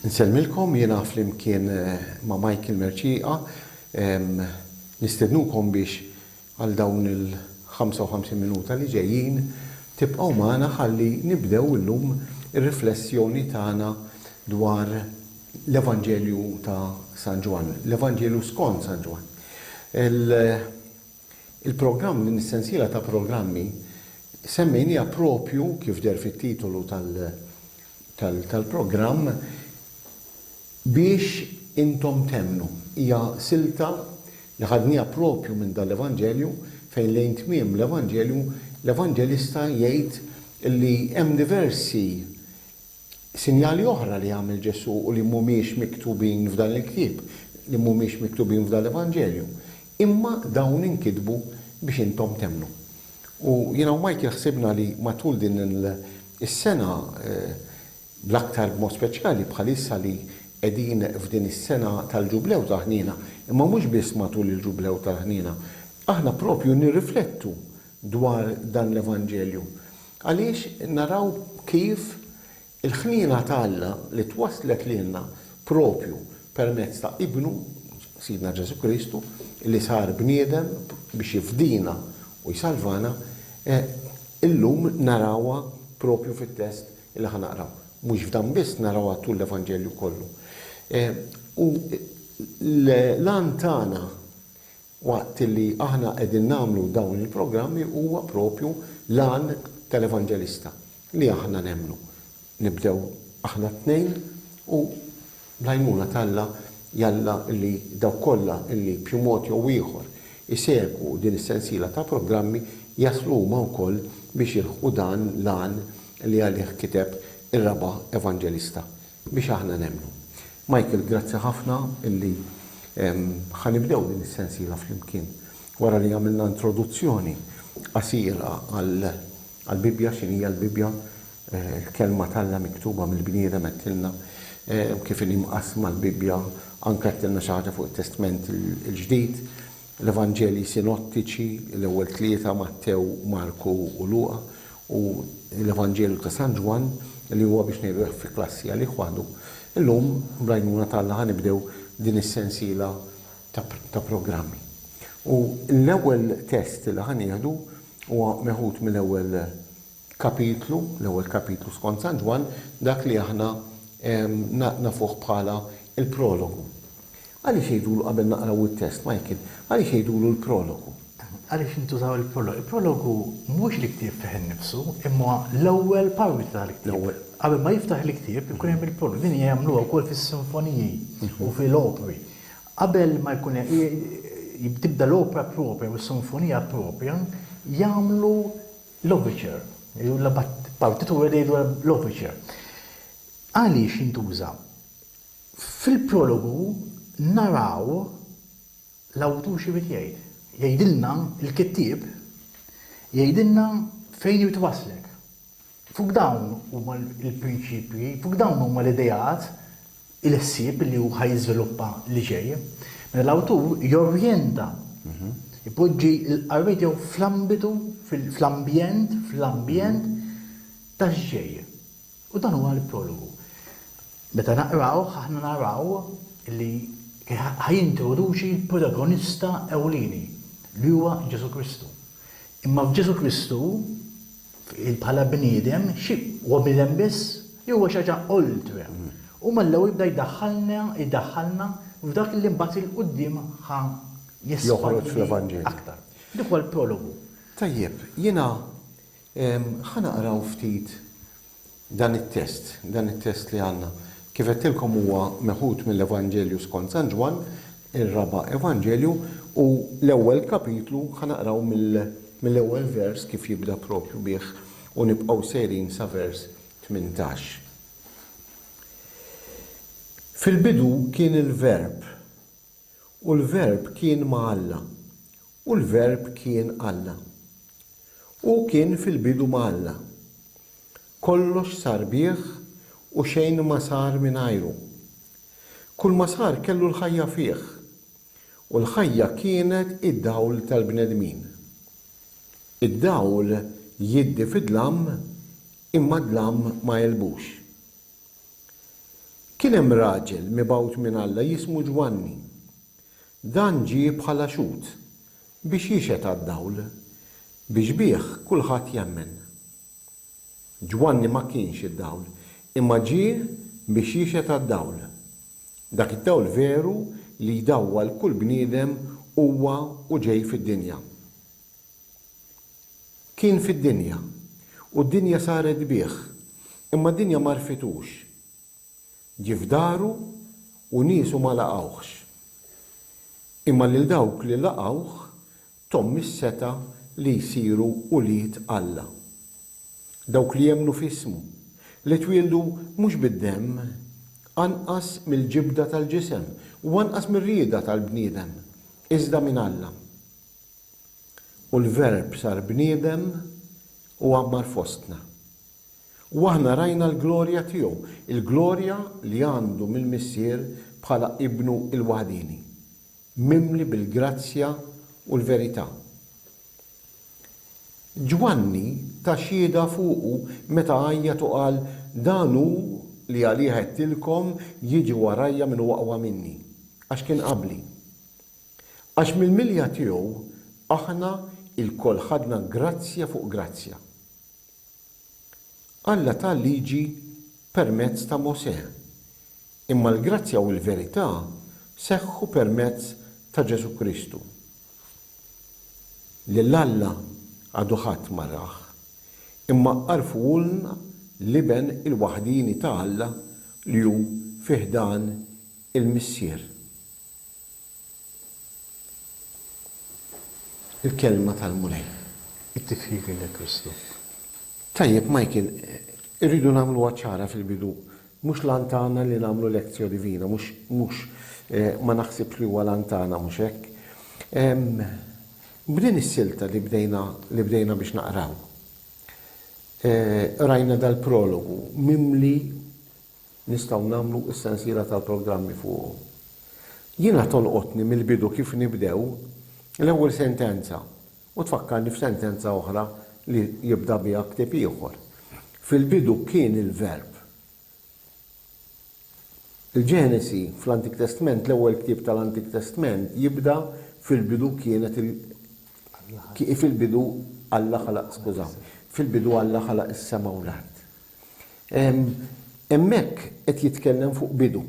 Nsellmilkom jiena flimkien ma' Michael Merċieqa nistednukom biex għal dawn il-55 minuta li ġejjin tibqgħu magħna ħalli nibdew illum ir-riflessjoni tagħna dwar l-Evanġelju ta' San Ġwan, l-Evanġelju skont San Ġwan. Il-programm, l-sensiela ta' programmi semmejnija propju kif der fit-titolu tal-programm biex intom temnu. Hija silta li ħadnija propju minn dal-Evanġelju fejn lejn tmiem l-Evanġelju l-Evanġelista jgħid li hemm diversi sinjali oħra li għamel Ġesu u li mhumiex miktubin f'dan il-ktieb, li mhumiex miktubin f'dan l-Evanġelju. Imma dawn inkitbu biex intom temnu. U jiena u Michael ħsibna li matul din is-sena bl-aktar b'mod speċjali bħalissa li qegħdin f'din is-sena tal-ġublew ta' ħnina, imma mhux biss matul il-ġublew ta' ħnina, aħna propju nirriflettu dwar dan l-Evanġelju. Għaliex naraw kif il-ħnina ta' Alla li twaslet lilna propju permezz ta' Ibnu, Sidna Ġesu Kristu, li sar bniedem biex jifdina u jsalvana, illum narawha propju fit-test li ħanaqraw. Mhux f'dan biss narawha tul l-Evanġelju kollu. U l-għan tagħna waqt li aħna qegħdin nagħmlu dawn il-programmi huwa propju l-għan tal-Evanġelista li aħna nemmnu. Nibdew aħna tnejn u bl-għajnuna t'Alla jalla li daw kollha li b'xi mod jew ieħor isegwu din is-sensiela ta' programmi jaslu huma wkoll biex jilħqu dan l-għan li għalih kiteb ir-raba' Evanġelista biex aħna nemmnu. Michael, grazzi ħafna illi ħanibdew din is-sensiela flimkien wara li għamilna introduzzjoni qasira għall-Bibja, x'inhija l-Bibja, il-kelma t'Alla miktuba mill-bniedem għedtilna kif inqasma l-Bibja anke għedtilna xi ħaġa fuq it-Testament il-ġdid, l-Evanġelji sinottiċi, l-ewwel tlieta Mattew, Marku u Luqa u l-Evanġelju ta' San Ġwan li huwa biex ngħidu fi klassi għalih waħdu. Illum bl-għajnuna t'Alla ħanibdew din is-sensiela ta' programmi. U l-ewwel test li ħanieħdu huwa meħud mill-ewwel kapitlu skont San Ġwan, dak li aħna nafuh bħala il-prologu. Għaliex jgħidulu qabel naqraw it-test, Michael, għaliex jgħidulu l-prologu? Għaliex intużaw il-prologu. Il-prologu mhux l-ktieb fih innifsu, imma l-ewwel parti tal-ktieb. Qabel ma jiftaħ l-ktieb ikun hemm il-prologu. Din hija jagħmluha wkoll fis-sinfoniji u fil-operi. Qabel ma jkun tibda l-opera propria u s-sinfonija propria, jagħmlu l-overture, l-partitura jgħidu l-overture. Għaliex jintuża? Fil-prologu naraw l-awtur xi bit jgħid. Jgħidilna l-kittieb, jgħidilna fejn jitwaslek. Fuq dawn huma l-prinċipji, fuq dawn huma l-idejat, il-ħsieb li hu ħajjiżviluppa li ġej. Mela l-awtur jorjenta, ipoġġi l-qarriet jew fl-ambitu, fl-ambjent tax-ġej. U dan huwa l-prologu. Meta naqraw, aħna naraw li ħajintroduċi l-protagonista ewlieni li huwa Ġesu Kristu. Imma f'Ġesu Kristu bħala bniedem huwa bniedem biss huwa xi ħaġa oltre. U mal-ewwel jibda jiddaħħalna f'dak li mbagħad il-quddiem joħroġ fl-Evanġelju aktar. Dik huwa l-prologu. Tajjeb, jiena ħanaqraw ftit dan it-test li għandna. Kif qedtilkom huwa meħud mill-Evanġelju skont San Ġwan, ir-raba' Evanġelju, u l-ewwel kapitlu ħanaqraw mill-ewwel vers kif jibda propju bih u nibqgħu sejrin sa vers 18. Fil-bidu kien il-Verb, u l-Verb kien ma' Alla, u l-Verb kien Alla. U kien fil-bidu ma' Alla. Kollox sar bih u xejn ma sar mingħajru. Kull ma sar kellu l-ħajja fih, u l-ħajja kienet id-dawl tal-bnedmin. Id-dawl jiddi fid-dlam imma d-dlam ma jelbux. Kien hemm raġel mibgħut minn Alla jismu Ġwanni. Dan ġie bħala xut biex jixet għad-dawl biex bih kulħadd jemmen. Ġwanni ma kienx id-dawl, imma ġie biex jixet għad-dawl. Dak id-dawl veru li jdawwa l-kull bniedem huwa u ġej fid-dinja. Kien fid-dinja u d-dinja saret bih, imma d-dinja ma rfitux. Ġie f'daru u niesu ma laqgħuhx. Imma lil dawk li laqgħuh tom is-seta li jsiru ulied Alla. Dawk li jemmnu f'ismu, li twildu mhux bid-demm, anqas mill-ġibda tal-ġisem u anqas mir-rieda tal-bniedem, iżda minn Alla. U l-Verb sar bniedem u għammar fostna. U aħna rajna l-glorja tiegħu, il-glorja li għandu mill-Missier bħala ibnu il-waħdini, mimli bil-grazzja u l-verità. Ġwanni ta' xieda fuqu meta għajjat u qal dan hu li għalih għedtilkom jiġi warajja minn waqwa minni, għax kien qabli. Għax mill-milja tiegħu aħna il-koll ħadna grazzja fuq grazzja. Alla ta' liġi permezz ta' Mosè, imma l-grazzja u l-verità seħħu permezz ta' Ġesu Kristu. Lill-Alla għadu ħadd marraħ, imma għarfulna liben il-waħdini ta' Alla li hu fih dan il-Missier. Il-kelma tal-mulej. It-tifħir li Kristu. Tajjeb, Michael, irridu nagħmlu ċara fil-bidu, mhux lantana li nagħmlu lezzja divina, mhux ma naħsib li huwa lantana mhux hekk. B'din is-silta li bdejna biex naqraw. Rajna dal-prologu, mimli nistgħu nagħmlu s-sensiela tal-programmi fuq. Jiena tolqotni mill-bidu kif nibdew l-ewwel sentenza u tfakkarni f'sentenza oħra li jibda biha ktieb ieħor. Fil-bidu kien il-verb. Il-Ġenesi fl-Antik Testament, l-ewwel ktieb tal-Antik Testament jibda fil-bidu kienet fil-bidu Alla ħalaq, skużaw, fil-bidu Alla ħalaq is-sema u l-art. Hemmhekk qed jitkellem fuq bidu.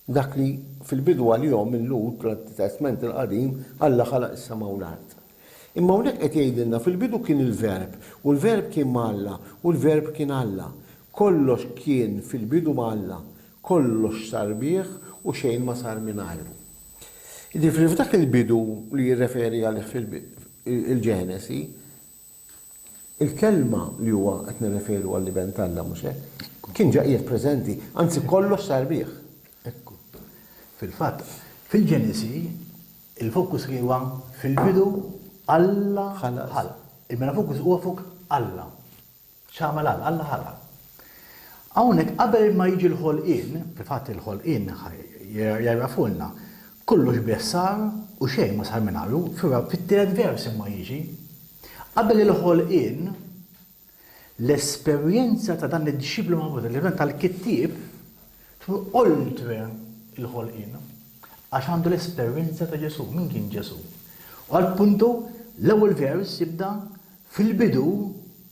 Dak li fil-bidu għal-jom il-Lut l-Testament il-qadim Alla ħalaq is-sema u l-art. Imma hawnhekk qed jgħidilna fil-bidu kien il-verb u l-verb kien ma' Alla u l-verb kien Alla. Kollox kien fil-bidu ma' Alla, kollox sar bih u xejn ma sar mingħajru. Jiġifieri f'dak il-bidu li jirreferi għalih il-Ġenesi, il-kelma li huwa qed nirreferu għal-liben tal-Alla mhux hekk, kien ġaqiegħed preżenti, anzi kollox sar bih. Ekku. Fil-fatt, fil-Ġenesi, il-fokus li huwa fil-bidu Alla ħalaq. Il-mela fokus huwa fuq Alla. X'għamel Alla ħalaq. Hawnhekk qabel ma jiġi l-ħolqien, fil-fatt il-ħolqien jarrafulna, kollox bessar u xejn ma sar mingħajru, fit-tielet vers imma jiġi. Qabel il-ħolqien, l-esperjenza ta' dan id-disċiplu magħmud tal-kittieb oltre il-ħolqien. Għax għandu l-esperjenza ta' Ġesu, min kien Ġesu. U għal-puntu, l-ewwel vers jibda fil-bidu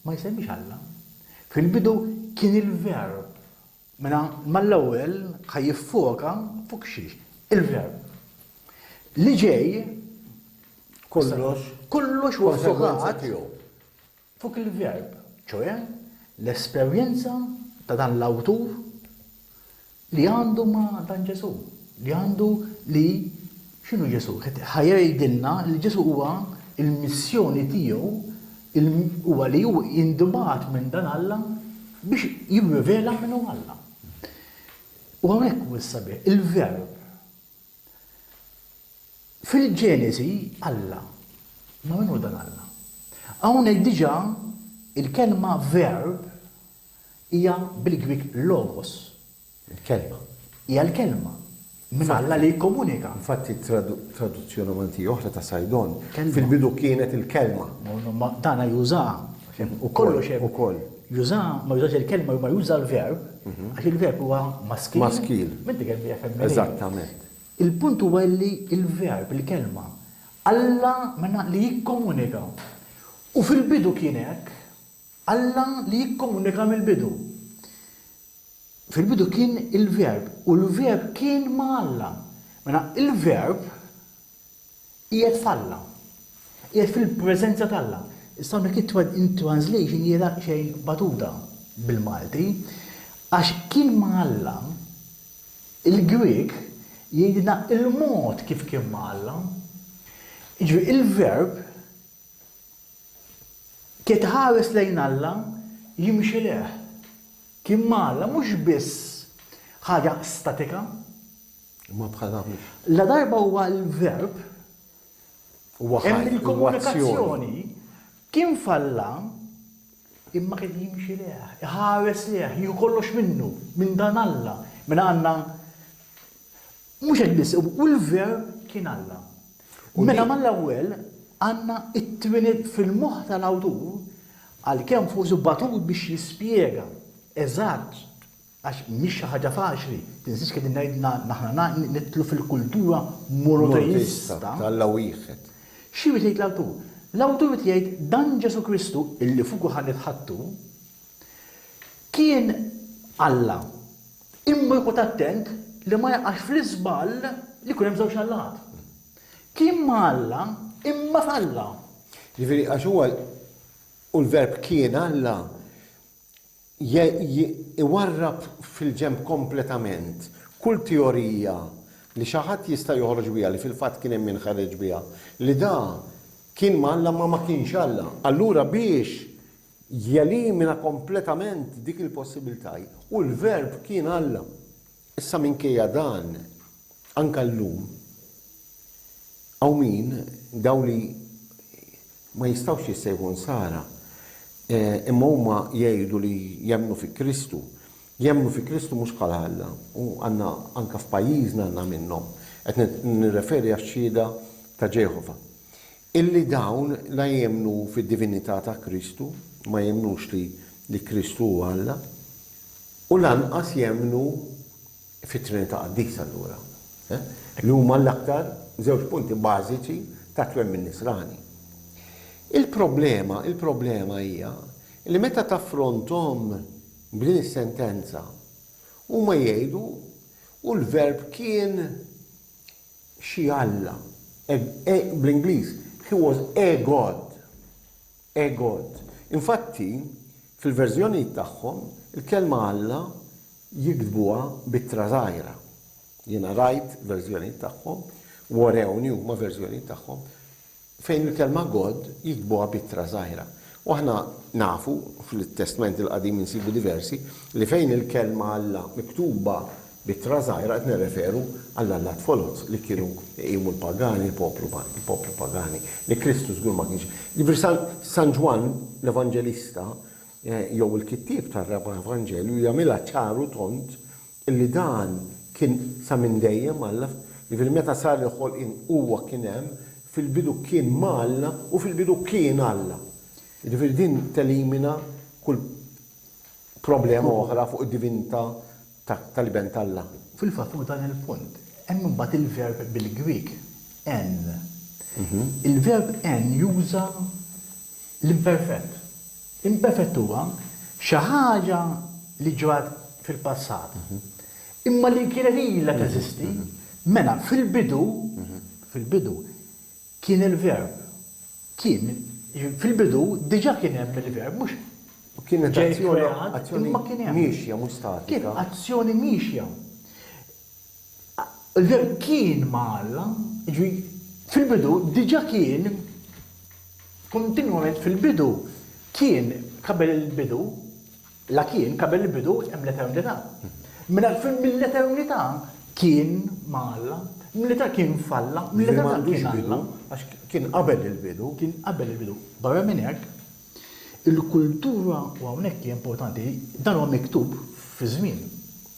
ma jsemmix Alla. Fil-bidu kien il-verb. Mela mal-ewwel ħaj jiffoka fuq xiex, il-verb. Li ġej kollox huwa ffokat fuq il-verb, ċoe l-esperjenza ta' dan l-awtur li għandu ma' dan Ġesu, li għandu li x'inhu Ġesu? Ħajjgħidilna li Ġesu huwa il-missjoni tiegħu huwa li hu indubat minn dan Alla biex jirrivela minnu Alla. U hawnhekk hu s-sabiħ, il-verb. Fil-Ġenesi Alla, ma minnu dan Alla. Hawnhekk diġà il-kelma verb hija bil-Grik logos. Il-kelma. Hija l-kelma. Minn Alla li jikkomunika. Infatti traduzzjoni manti oħra ta' Sajdon, fil-bidu kienet il-kelma. Dana juża u kollox hemm. Ukoll. ma jużax il-kelma, ma juża l-verb, għax il-verb huwa maskil. Maskil. Menti kelma femminile. Eżattament. Il-punt huwa li il-verb, il-kelma, Alla menna li jikkomunika. U fil-bidu kien hekk, Alla li jikkomunika mill-bidu. Fil-bidu kien il-verb, u l-verb kien ma' Alla. Menna il-verb qiegħed f'Alla. Qiegħed fil-preżenza tal-Alla. Issa dik in translation jiela xejn batuta bil-Malti, għax kien ma' Alla, il-Grik jgħidilna il-mod kif kien ma' Alla. Jiġri il-verb kien ħares lejn Alla jimxi leħ. Kien ma' Alla mhux biss ħaġa statika. Ma bħala La darba huwa l-verb hemm il-komunikazzjoni kien falla imma kien jimxi leħ, ħares leħ, jieħu kollox minnu, minn dan Alla, minn għandna mhux hekk biss, u l-verb kien Alla. Mela mal-ewwel għandna it-twinit fil-moħħ tal-awtur għalkemm forsi batut biex jispjega eżatt għax mhix xi ħaġa faċli. Tinsiex kien naħna nitlu fil-kultura monoteista tal-Alla wieħed. Xi jgħid l-awtur? L-awtur jgħid dan Ġesu Kristu illi fuq ħan nitħattu kien Alla. Imma jkun attent li ma jaqax fl-iżball li kun hemm żewġ Allat. Kien ma' Alla imma f'Alla. Ġifieri għax huwa u l-verb kien Alla iwarrab fil-ġemp kompletament kull teorija li xi ħadd jista' joħroġ biha li fil-fatt kien hemm min ħareġ biha li da kien ma' Alla ma kienx Alla. Allura biex jelimina kompletament dik il-possibilità u l-verb kien Alla. Issa minkejja dan anke llum għaw min daw li ma jistawx jissejħu nsara imma huma jgħidu li jemnu fi Kristu. Jemnu fi Kristu mhux bħal Alla u għandna anke f'pajjiżna għandna minnhom qed nirreferi għax-xhieda ta' Ġehova. Illi dawn la jemnu fid-divinità ta' Kristu, ma jemnux li Kristu huwa Alla u lanqas jemnu fit-Trinità Qaddisa allura. Li huma l-aktar żewġ punti bażiċi ta' twemmin nisrani. Il-problema hija li meta taffronthom b'din is-sentenza huma jgħidu u l-verb kien xi Alla. Bl-Ingliż, he was a God. A God. Infatti, fil-verżjoni tagħhom, il-kelma Alla jikdbuha bit-tra żgħira. Jiena rajt verżjoni tagħhom, warewni huma verżjoni tagħhom, fejn il-kelma God jikdbuha bit-tra żgħira. U aħna nafu fil-testament il-qadim insibu diversi li fejn il-kelma Alla miktuba bit-tra żgħira qed nirreferu għall-Alla tfoloz li kienu jqimu l-pagani, il-poplu pagani, li Kristu żgur ma kienx. San Ġwan l-Evanġelista jew il-kittieb tar-Raba Evanġelju jagħmilha ċaru tont illi dan kien sa minn dejjem Alla li fil-meta sar il-ħolqien huwa kien hemm fil-bidu kien ma' Alla u fil-bidu kien Alla. Jiġifieri din telimina kull problema oħra fuq id-divinità tal-ben tal-Alla. Fil-fatt fuq dan il-punt, hemm imbagħad il-verb bil-Grik en. Il-verb en juża l-imperfett. Imperfett huwa xi ħaġa li ġrat fil-passat. Imma li kienet ilha teżisti, mela fil-bidu kien il-verb. Fil-bidu diġà kien hemm il-verb, mhux Kienet azzjoni mixja, mhux statika. Kien azzjoni mixja. Il-verb kien ma' Alla, fil-bidu diġà kien kontinwament fil-bidu kien qabel il-bidu, la kien qabel il-bidu hemm l-eternità. Mela mill-eternità kien ma' Alla, mill-eternità kien falla, mill-eternità kien Alla. Għax kien qabel il-bidu. Kien qabel il-bidu. Barra minn hekk, il-kultura u hawnhekk hija importanti, dan huwa miktub fi żmien.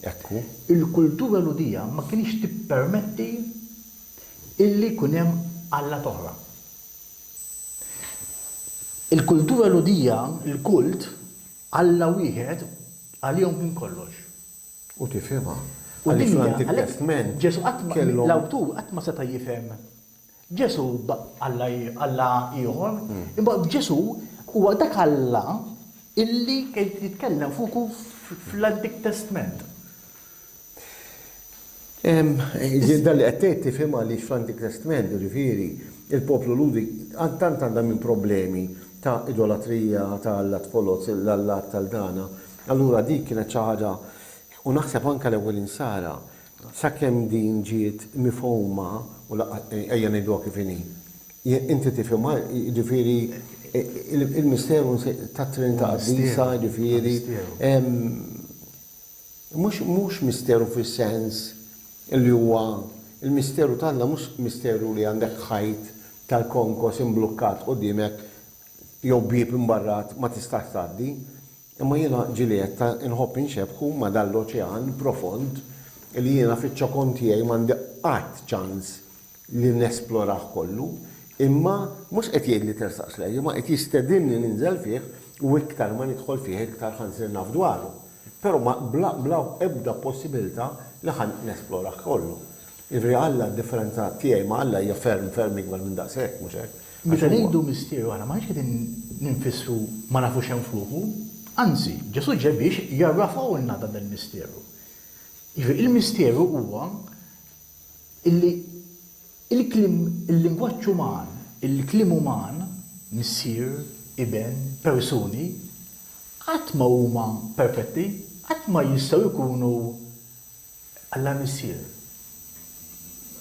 Ekku. Il-kultura ludija ma kienx tippermetti illi kun hemm Alla toħra. Il-kultura ludija, il-kult, Alla wieħed għalihom kien kollox. U tifhimha. U Għaliex dinja, fl-Antik għalhekk Testament Ġesu qatt ma kellhom l-awtur qatt ma seta' jifhem. Ġesu Alla ieħor, imma Ġesu huwa dak Alla illi kien jitkellem fuku fl-Antik Testament. Dan li qed tifhimha li fl-Antik Testament, ġifieri, il-poplu ludi tant għandha minn problemi ta' idolatrija, tal-lat folot, l-allat tal-dana. Allura dik kienet xi ħaġa, u naħseb anke l-ewwel insara, sakemm din ġiet mifhuma u ejja ngħiduha kif inhi. Inti tifhimha, ġifieri il-misteru tat-Trinità Qaddisa, ġifieri, mhux misteru fis-sens li huwa il-misteru tagħna mhux misteru li għandek ħajt tal-konkos imblukkat quddiemek jew bieb imbarrat ma tistax tgħaddi. Imma jiena ġilietta inħobb inxebħu ma dal-oċean profond li jiena fiċ-ċokon tiegħi m'għandi qatt ċans li nesploraħ kollu, imma mhux qed jgħid li tersaqs lejn, imma qed jistedinni ninżel fih u iktar ma nidħol fih iktar ħansir naf dwaru. Però bla ebda possibilità li ħan nesploraħ kollu. Ivri Alla d-differenza tiegħi ma' Alla hija ferm ikbar minn daqshekk mhux hekk. Meta ngħidu misterju aħna ma qegħdin ninfissru ma nafux hemm fuqu, anzi, Ġesu ġej biex jarrafawlna dan il-misterju. Il-misterju huwa illi il-lingwaġġ uman, il-kliem uman, missier, iben, persuni, qatt ma huma perfetti, qatt ma jistgħu jkunu Alla missier.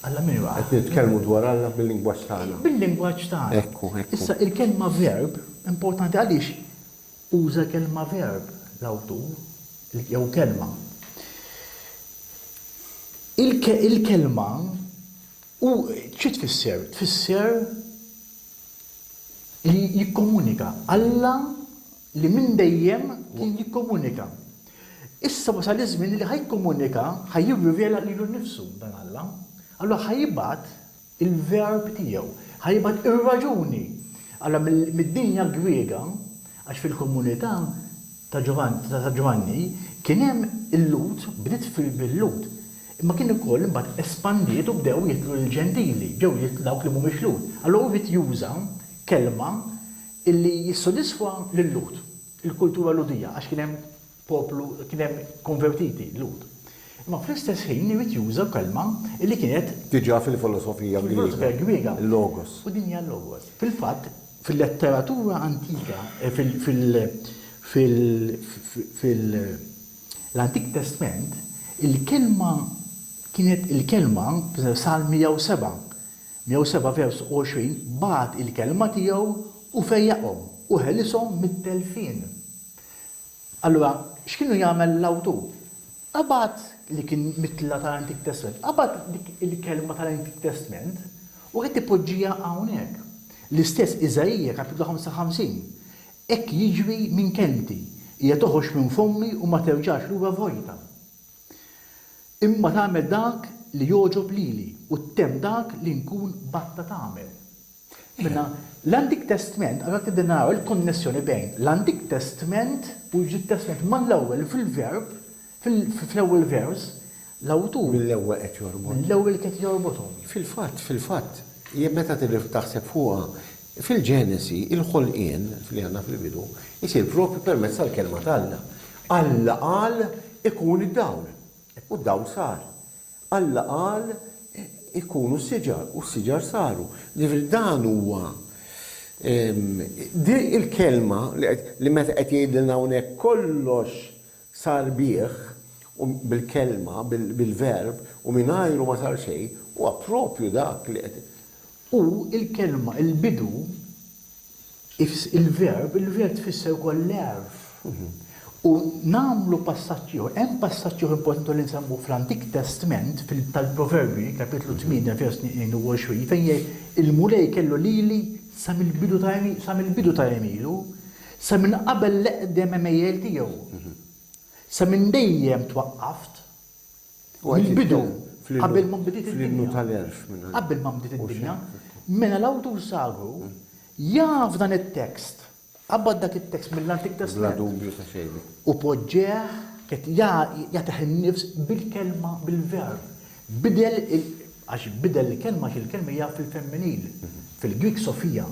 Alla min huwa? Qed nitkellmu dwar Alla bil-lingwaġġ tagħna. Bil-lingwaġġ tagħna. Ekku. Issa il-kelma verb importanti għaliex uża kelma verb l-awtur jew kelma. Il-kelma u xi tfisser? Tfisser li jikkomunika. Alla li minn dejjem kien jikkomunika. Issa wasal iż-żmien li ħajkomunika, ħajjirrivela lilu nnifsu dan Alla. Allura ħajibgħat il-verb tiegħu, ħajibgħat ir-raġuni. Allura mid-dinja Griega, għax fil-komunità ta' Giovanni kien hemm il-lut, bdiet bil-lut. Imma kien ukoll imbagħad espandiet u bdew jitlu l-ġentili, ġew jitlu dawk li mhumiex lut. Allura wrid juża kelma illi jissodisfa lill-lut, il-kultura ludija, għax kien hemm poplu, kien hemm konvertiti lut. Imma fl-istess ħin irid juża kelma illi kienet Diġà fil-filosofija Griega. Il-logos. U din hija l-logos. Fil-fatt, fil-letteratura antika, fil-Antik Testament, il-kelma kienet il-kelma sal 107 vers 20 bagħat il-kelma tiegħu u fejjaqhom u ħelishom mit-telfin. Allura, x'kienu jagħmel l-awtur? Qabad li kien mitla tal-Antik Testament, qabad dik il-kelma tal-Antik Testament u qed ipoġġija hawnhekk. L-istess Iżajija kapitlu 55. Hekk jiġri minn kelmti, hija toħroġ minn fommi u ma terġax lura vojta. Imma tagħmel dak li jogħġob lili u ttemm dak li nkun batta tagħmel. Minna l-Antik Testament, għarak id-denaraw il-konnessjoni bejn l-Antik Testament u l-Ġid Testament ma l-ewwel fil-verb, fil-ewwel vers, l-awtur. Mill-ewwel qed jorbot. Mill-ewwel qed jorbothom. Fil-fatt, meta taħseb fuqha, fil-Ġenesi, il-ħolqien li għandna fil-bidu, isir propri permezz tal-kelma tal-Alla. Alla qal ikun id-dawl. U d-dawl sar. Alla qal ikunu s-siġar, u s-siġar saru. Dan huwa il-kelma li meta qed jgħidilna hawnhekk kollox sar bih bil-kelma, bil-verb, u mingħajru ma sar xejn, huwa proprju dak li qed. U il-kelma, il-bidu, il-verb tfisser ukoll l-erf. U nagħmlu passaġġ hemm passaġġ importanti li nsemmu fl-Antik Testament tal-Proverbi, kapitlu 8, vers 22, fejn il-mulej kellu lili sa mill-bidu ta' jemilu, sa minn qabel l-eqdem emejjel tiegħu. Sa minn dejjem twaqqaft. Mill-bidu, qabel ma bdiet id-dinja. Qabel ma bdiet id-dinja, mela l-awtur sagru jaf dan it-tekst Abbad dak it-tekst mill-Antik Bla Testament. dubju ta' xejn. U poġġeħ qed jagħtih in-nifs bil-kelma, bil-verb. Għax bidel il-kelma il-kelma hija fil-femminil, fil-Grik Sofija,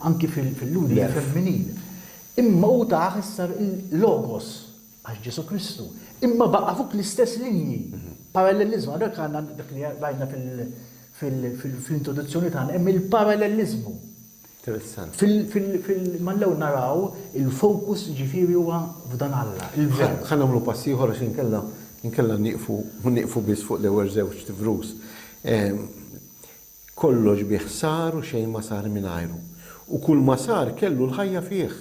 anki fil-ludi hija femminil. Imma u taħ issar il-logos għax Ġesu Kristu. Imma baqa' fuq l-istess linji. Parallelizmu, dak għandna dak li rajna fil-introduzzjoni tagħna hemm il-parallelizmu. Interessant. Mallew naraw il-fokus ġifieri huwa f'dan Alla, il-verb. Ħa nagħmlu pass ieħor għax inkella nieqfu biss fuq l-ewwel żewġ tifrus. Kollox bih sar u xejn ma sar mingħajru. U kull ma sar kellu l-ħajja fih.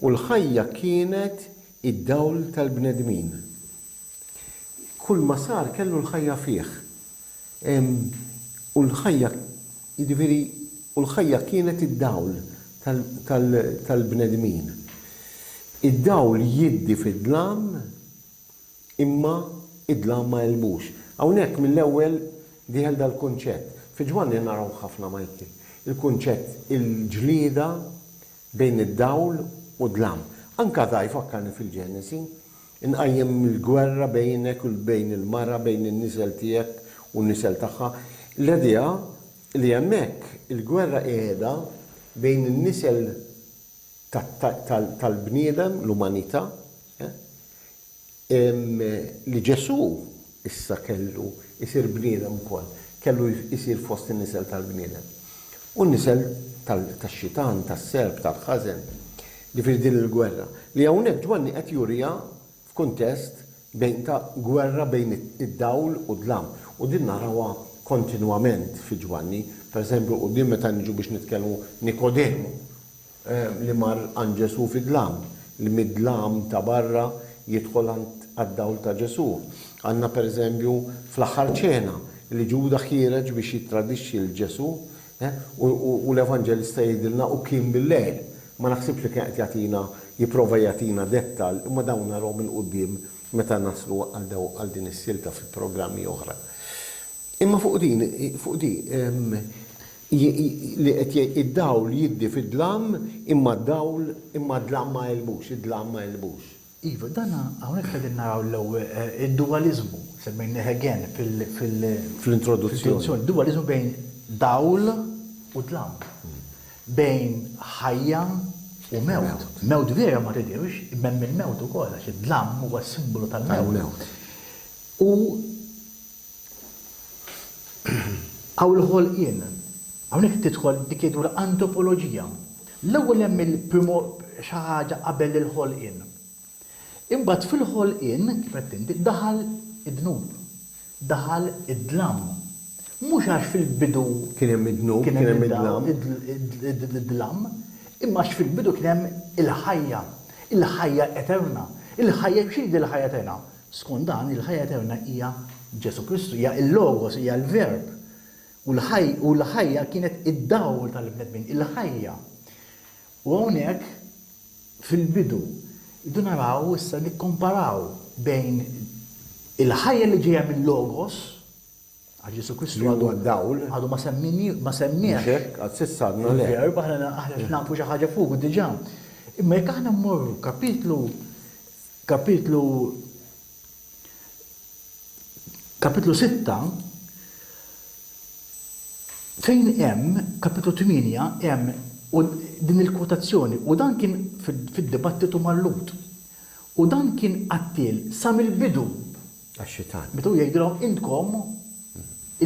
U l-ħajja kienet id-dawl tal-bnedmin. Kull ma sar kellu l-ħajja fih. U l-ħajja, jiġifieri, u l-ħajja kienet id-dawl tal-bnedmin. Id-dawl jiddi fid-dlam imma id-dlam ma jelbux. Hawnhekk mill-ewwel diħel dal-kunċett. Fi Ġwanni naraw ħafna Michael. Il-kunċett il-ġlieda bejn id-dawl u d-dlam. Anka da jfakkarni fil-Ġenesi, inqajjem il-gwerra bejnek u bejn il-mara, bejn in-nisel tiegħek u n-nisel tagħha. L-idea li hemmhekk il-gwerra qiegħda bejn in-nisel tal-bniedem, l-umanità, li Ġesu issa kellu isir bniedem ukoll, kellu isir fost in-nisel tal-bniedem. U n-nisel tax-xitan, tas-serb, tal-ħażen, li fil din il-gwerra. Li hawnhekk Ġwanni qed jurija f'kuntest bejn ta' gwerra bejn id-dawl u d-dlam. U din narawha kontinwament fi Ġwanni. Pereżempju, u din meta niġu biex nitkellmu Nikodemu li mar għand Ġesu fid-dlam, li mid-dlam ta' barra jidħol għad-dawl ta' Ġesu. Għandna pereżempju fl-aħħar ċena li Ġuda ħireġ biex jittradixxi l-Ġesu u l-Evanġelista jgħidilna u kien bil-lejl. Ma naħsibx li kien jagħtina jipprova jagħtina dettal, imma dawn narhom il-qudiem meta naslu għal din is-silta fil-programmi oħra. Imma fuq din li qed id-dawl jiddi fid-dlam imma d-dlam ma jelbux, id-dlam ma jelbux. Iva, dana hawnhekk qegħdin naraw l-ewwel id-dualizmu semmejnieh again Fl-introduzzjoni. Dualizmu bejn dawl u dlam. Bejn ħajja u mewt. Mewt vera ma tidirx, imma minn mewt ukoll għax id-dlam huwa simbolu tal-mewt. U għaw l-ħolqien, hawnhekk tidħol dik jgħidu l-antropoloġija. L-ewwel hemm il-primo xi ħaġa qabel il-ħolqien. Imbagħad fil-ħolqien, kif qed inti, daħal id-dnub, daħal id-dlam. Mhux għax fil-bidu Kien hemm id-dnub, kien hemm id-dlam. id-dlam, imma għax fil-bidu kien hemm il-ħajja, il-ħajja eterna. Il-ħajja x'inhi il-ħajja eterna? Skont dan il-ħajja eterna hija Ġesu Kristu, hija il-logos, hija l-verb. U l-ħajja kienet id-dawl tal-bnedmin, il-ħajja. U hawnhekk fil-bidu idu naraw issa nikkomparaw bejn il-ħajja li ġejja mill-logos għal Ġesu Kristu għadu ma semmiex. Għad sissadna le. Verb aħna nafu xi ħaġa fuq diġà. Imma jekk aħna mmorru kapitlu 6 fejn hemm kapitlu 8 hemm din il-kwotazzjoni u dan kien fid-dibattitu mal-Lut. U dan kien qattil sa mill-bidu. Għax-xitan. Bidu jgħidilhom intkom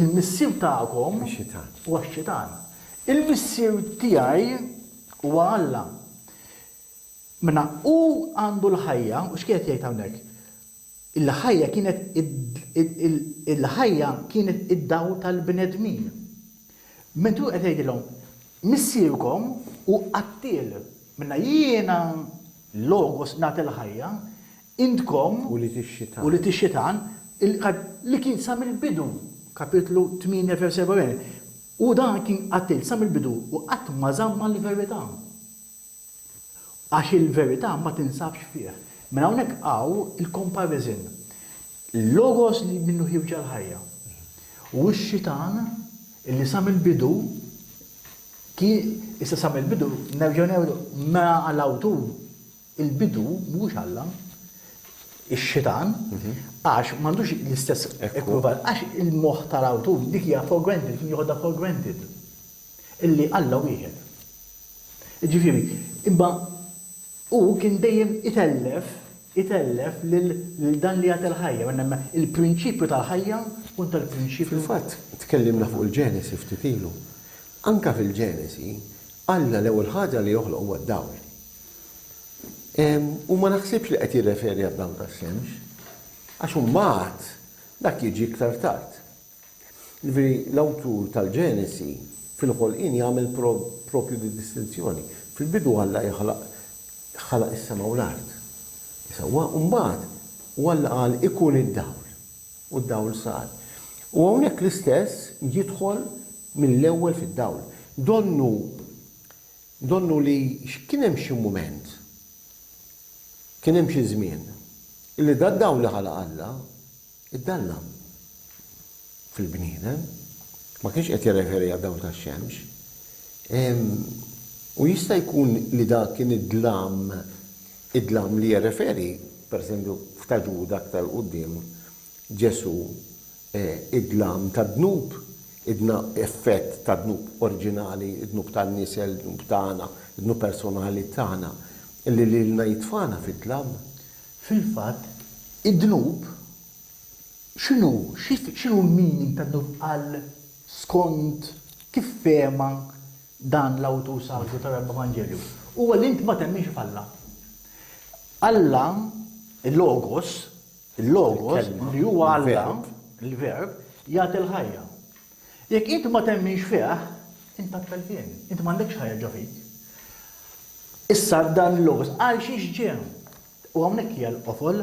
il-missier tagħkom Għax-xitan. huwa x-xitan. Il-missier tiegħi huwa Alla. Mela u għandu l-ħajja, u x'kienet jgħid hawnhekk? Il-ħajja kienet id-dawl tal-bnedmin. Mentu qed jgħidilhom missierkom u qattil minna jiena logos nagħti l-ħajja, intkom U li tix-xitan. u li tix-xitan li kien sa mill-bidu, kapitlu 8 vers 7. U dan kien qattil sa mill-bidu u qatt ma żamma l-verità. Għax il-verità ma tinsabx fih. Minn hawnhekk hawn il-comparison. Il-logos li minnu ħirġa l-ħajja. U x-xitan illi sa mill-bidu Issa sam il-bidu, nerġgħu ma għal-awtur il-bidu mhux Alla, ix-xitan, għax m'għandux l-istess ekwivalent, għax il-moħħ tal-awtur dik hija for granted, kien jieħodha for granted. Illi Alla wieħed. Ġifieri, imma u kien dejjem itellef lil dan li għat il-ħajja, il-prinċipju tal-ħajja u tal-prinċipju. Fil-fatt, tkellimna fuq il-Ġenesi ftit ilu. Anka fil-Ġenesi, Alla l-ewwel ħaġa li joħloq huwa d-dawl. U ma naħsibx li qed jirreferi għad-dawl tax-xemx, għax mbagħad dak jiġi iktar tard. L-awtur tal-Ġenesi fil-ħolqien jagħmel propju di distinzjoni. Fil-bidu Alla ħalaq is-sema u l-art. U mbagħad Alla qal ikun id-dawl. U d-dawl sar. U hawnhekk l-istess jidħol mill-ewwel fid-dawl. Donnu li kien hemm xi mument, kien hemm xi żmien, illi dawl li ħalaq Alla iddallam fil-bniedem, ma kienx qed jirreferi għad-dawl tax-xemx. U jista' jkun li dak kien id-dlam li jirreferi, pereżempju f'Taġud aktar quddiem Ġesu id-dlam tad-dnub, effett ta' dnub oriġinali, id-dnub tan-nisel, id-dnub tagħna, id-dnub personali tagħna, illi lilna jitfana fid-dlam. Fil-fatt, id-dnub x'inhu l-meaning ta' dnub għal skont kif fehma dan l-awtur sardu tal-Evanġelju. Huwa li inti ma temmix f'Alla. Alla, il-logos li huwa Alla, il-verb, jagħti l-ħajja. Jekk inti ma temmix fih, inti taqbel fien, inti m'għandekx ħajja ġo fik. Issa dan l-logos għal xiex ġew. U hawnhekk hija l-qofol,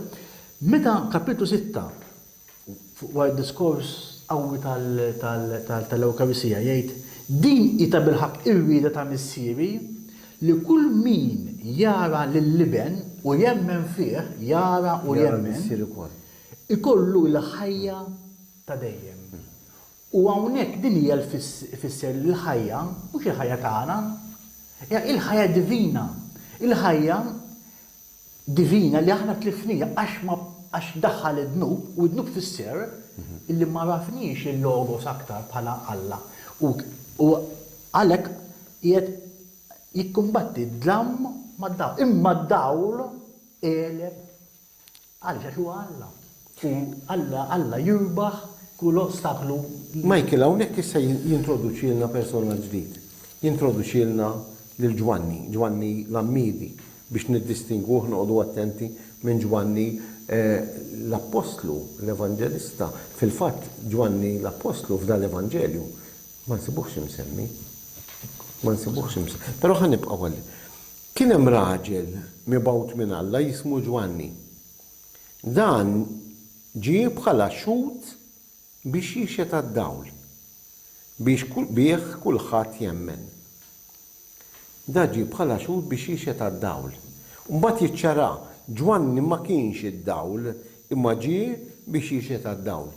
meta kapitlu 6 wara diskors qawwi tal-Ewkaristija jgħid din ita bil-ħaq ir-rieda ta' missieri li kull min jara lill-liben u jemmen fih, jara u jemmen, ikollu l-ħajja ta' dejjem. U hawnhekk din hija l-fisser l-ħajja mhux il-ħajja tagħna, hija il-ħajja divina. Il-ħajja divina li aħna tlifnija għax daħħal id-dnub u d-dnub fisser illi ma rafniex il-logos aktar bħala Alla. U għalhekk qiegħed jikkumbatti d-dlam mad-dawl. Imma d-dawl qeleb għaliex għax huwa Alla. Alla jirbaħ kull ostaklu. Michael, hawnhekk issa jintroduċilna persona ġdid. Jintroduċilna lil Ġwanni l-Ammidi biex niddistinguh noqogħdu attenti minn Ġwanni l-Apostlu, l-Evanġelista. Fil-fatt Ġwanni l-Apostlu f'dan l-Evanġelju ma nsibuhx imsemmi. Però ħanibqa' għalli. Kien hemm raġel mibgħut minn Alla jismu Ġwanni. Dan ġie bħala xut biex jixet għad-dawl, biex kulħadd jemmen. Da ġie bħala xut biex jixet għad-dawl. Mbagħad jiċċara Ġwanni ma kienx id-dawl imma ġie biex jixet għad-dawl.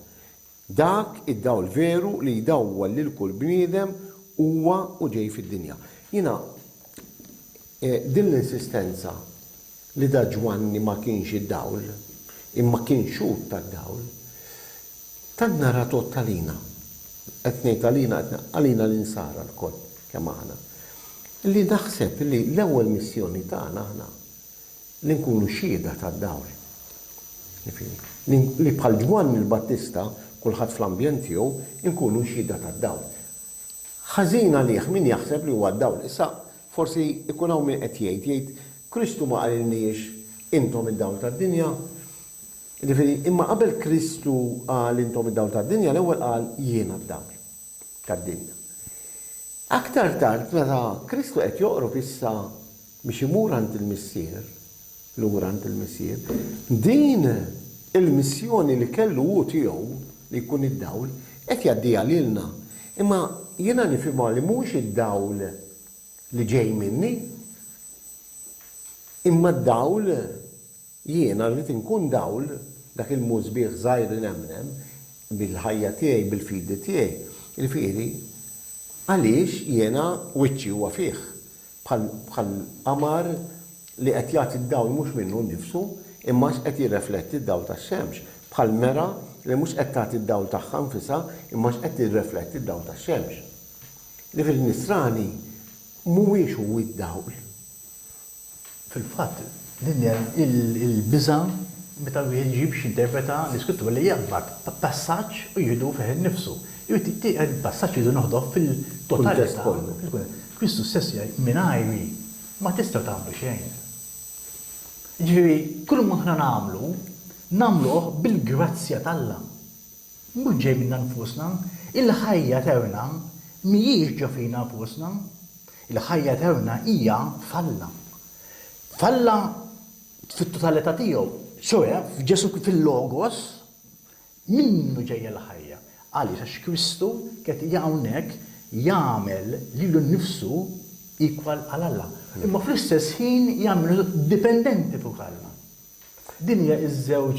Dak id-dawl veru li jdawwal lil kull bniedem huwa u ġej fid-dinja. Jiena din l-insistenza li da Ġwanni ma kienx id-dawl imma kien xut tad-dawl. Tant nara tot talina. Qed ngħid għalina l-insara l-koll kemm aħna. Li naħseb li l-ewwel missjoni tagħna aħna li nkunu xhieda tad-dawl. Li bħal Ġwanni l-Battista kulħadd fl-ambjent tiegħu nkunu xhieda tad-dawl. Ħażin għalih min jaħseb li huwa d-dawl. Issa forsi ikun hawn min qed jgħid Kristu ma qalilniex intom id-dawl tad-dinja. Imma qabel Kristu qal intom id-dawl tad-dinja, l-ewwel qal jiena d-dawl tad-dinja. Aktar tard meta Kristu qed joqrob issa biex imur għand il-missier, lura għand il-missier, din il-missjoni li kellu hu tiegħu li jkun id-dawl qed jgħaddiha lilna. Imma jiena nifhimha li mhux id-dawl li ġej minni, imma d-dawl jiena rrid inkun dawl dak il-mużbieħ żgħir nemnem bil-ħajja tiegħi, bil-fidi tiegħi. Jiġifieri Għaliex jiena wiċċi huwa fih bħal qamar li qed jagħti d-dawl mhux minnu nnifsu imma qed jirrefletti d-dawl tax-xemx. Bħal mera li mhux qed tagħti d-dawl tagħha nfisha imma qed tirrefletti d-dawl tax-xemx. Li fil-nisrani mhuwiex hu d-dawl. Fil-fatt, din il-biża meta wieħed jġib x'interpreta l-iskrittura li jaqbad passaġġ u jieħdu fih innifsu. Il-passaġġ jridu noħdoh fil-totalità. Kristu stess jgħid mingħajri ma tistgħu tagħmlu xejn. Ġifieri, kull ma aħna nagħmluh bil-grazzja t'Alla. Mhux ġej minn nfusna, il-ħajja tewna mhijiex ġo fina nfusna, il-ħajja tewna hija f'Alla. F'Alla fit-totalità tiegħu, ċoe f'Ġesu fil-Logos minnu ġejja l-ħajja. Għaliex għax Kristu qed hawnhekk jagħmel lilu nnifsu equal għal Alla. Imma fl-istess ħin jagħmlu dipendenti fuq Alla. Din hija iż-żewġ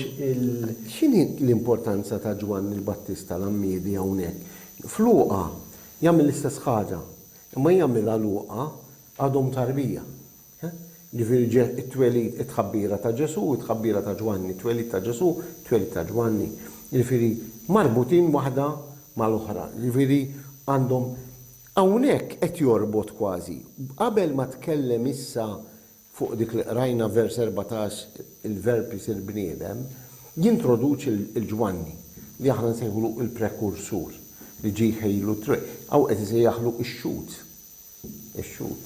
X'inhi l-importanza ta' Ġwanni l-Battista l-Ammidi hawnhekk? Fluqa jagħmel l-istess ħaġa, imma jagħmilha Luqa għadhom tarbija. Ġifieri it-twelid it-tħabbira ta' Ġesu u t-tħabbira ta' Ġwanni, twelid ta' Ġesu, twelid ta' Ġwanni. Ġifieri marbutin waħda mal-oħra. Ġifieri għandhom hawnhekk qed jorbot kważi. Qabel ma tkellem issa fuq dik li qrajna vers 14 il-verb isir bniedem, jintroduċi il-Ġwanni li aħna nsejħulu il-prekursur li ġie ħejlu aw qed isejjaħlu x-xut. Ix-xut.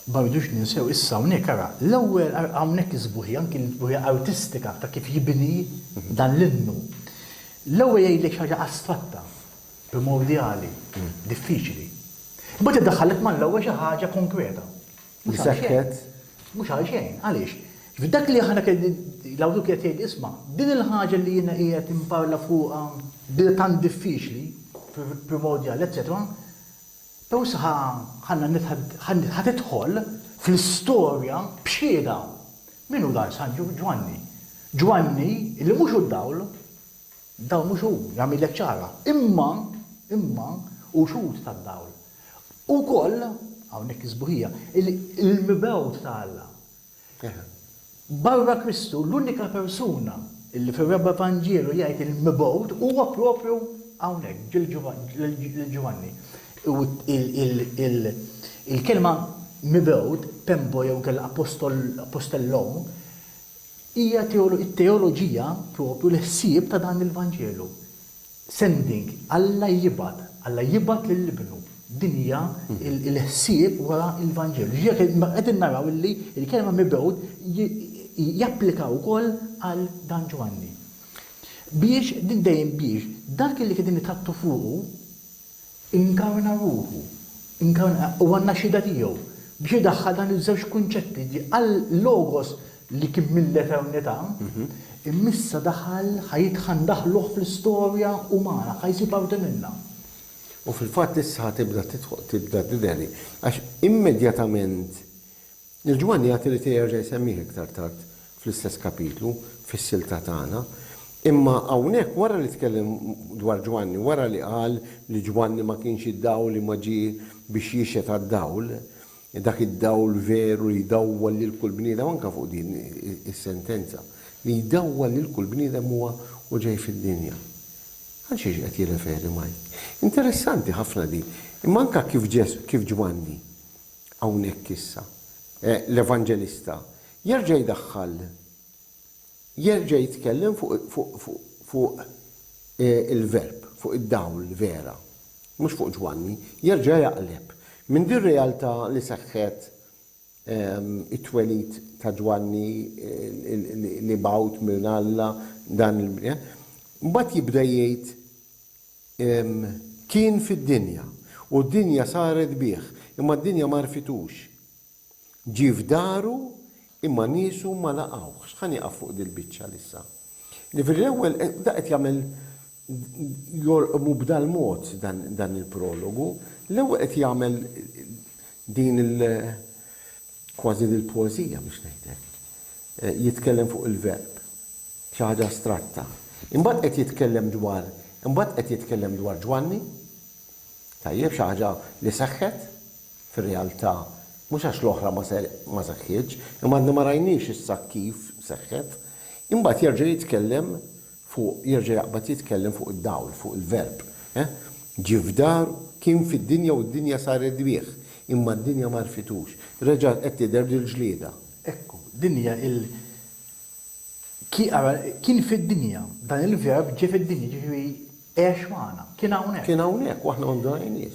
Ma rridux ninsew issa hawnhekk ara, l-ewwel hawnhekk isbuħi anki l-isbuħi artistika ta' kif jibni dan l-innu. L-ewwel jgħidlek xi ħaġa astratta, primordjali, diffiċli. Imbagħad iddaħħalek mal-ewwel xi ħaġa konkreta. Mhux għal xejn, għaliex? F'dak li aħna l-awdu qed jgħid isma' din il-ħaġa li jiena qiegħed imparla fuqha bil tant diffiċli, primordjali, eċetera, Pew ħatidħol fl-istorja b'xieda. Min hu dan San Ġwanni? Ġwanni li mhux hu d-dawl, dawl mhux hu, jagħmilek ċara. Imma hu xut tad-dawl. Ukoll hawnhekk isbuħija il-mibgħut ta' Alla. Barra Kristu l-unika persuna illi fir-Rebba Evanġelu jgħid il-mibgħut huwa proprju hawnhekk ġil-Ġwanni. Il-kelma mibgħut, pembo jew kell apostellon, hija t-teoloġija propju l-ħsieb ta' dan il-Vanġelu. Sending, Alla jibgħat lill-ibnu. Din hija l-ħsieb wara l-Vanġelu. Qegħdin naraw li l-kelma mibgħut japplika wkoll għal dan Ġwanni. Biex din dejjem biex dak li qegħdin nitħattu fuqu inkarna ruħu, u għanna xida tiegħu biex idaħħal dan iż-żewġ kunċetti għal-logos li kien mill-eternità, immissa daħal ħajitħan daħluh fl-istorja umana, ħajsi parti minnha. U fil-fatt issa tibda tideri, għax immedjatament il-Ġwanni għati li terġa' jsemmih iktar tard fl-istess kapitlu, fis-silta tagħna. Imma hawnhekk wara li tkellem dwar Ġwanni, wara li qal li Ġwanni ma kienx id-dawl li ma ġie biex jixet għad-dawl, dak id-dawl veru li jdawwal lil kull bniedem anke fuq din is-sentenza li jdawwal lil kull bniedem huwa u ġej fid-dinja. Għal xiex qed jirreferi Mike. Interessanti ħafna di. Imma anke kif Ġwanni hawnhekk issa l-Evanġelista jerġa' jdaħħal jerġa' jitkellem fuq il-verb, fuq id-dawl vera, mhux fuq Ġwanni, jerġa' jaqleb. Minn din realtà li seħħet it-twelid ta' Ġwanni li bawt minn Alla dan il-bnija, mbagħad jibda jgħid kien fid-dinja u d-dinja saret bih, imma d-dinja ma rfitux. Ġie f'daru imma nisu ma laqgħux. Ħan jaqaf fuq dil-biċċa l'issa. L-ewwel da qed jagħmel jorqmu b'dal mod dan il-prologu, l-ewwel qed jagħmel din kważi dil-poeżija biex ngħidlek. Jitkellem fuq il-verb, xi ħaġa astratta. Imbagħad qed jitkellem dwar Ġwanni, Tajjeb xi ħaġa li seħħet fir-realtà mhux għax l-oħra ma seħħitx, imma għandna ma rajniex issa kif seħħet, imbagħad jerġa' jitkellem jaqbad jitkellem fuq id-dawl, fuq il-verb. Ġie f'dar kien fid-dinja u d-dinja saret bih, imma d-dinja ma rfitux. Reġa' qed tidher l-ġlieda. Ekku, dinja kien fid-dinja, dan il-verb ġie fid-dinja, ġifieri għex magħna, kien hawnhekk. Kien hawnhekk u aħna ma ndunajniex.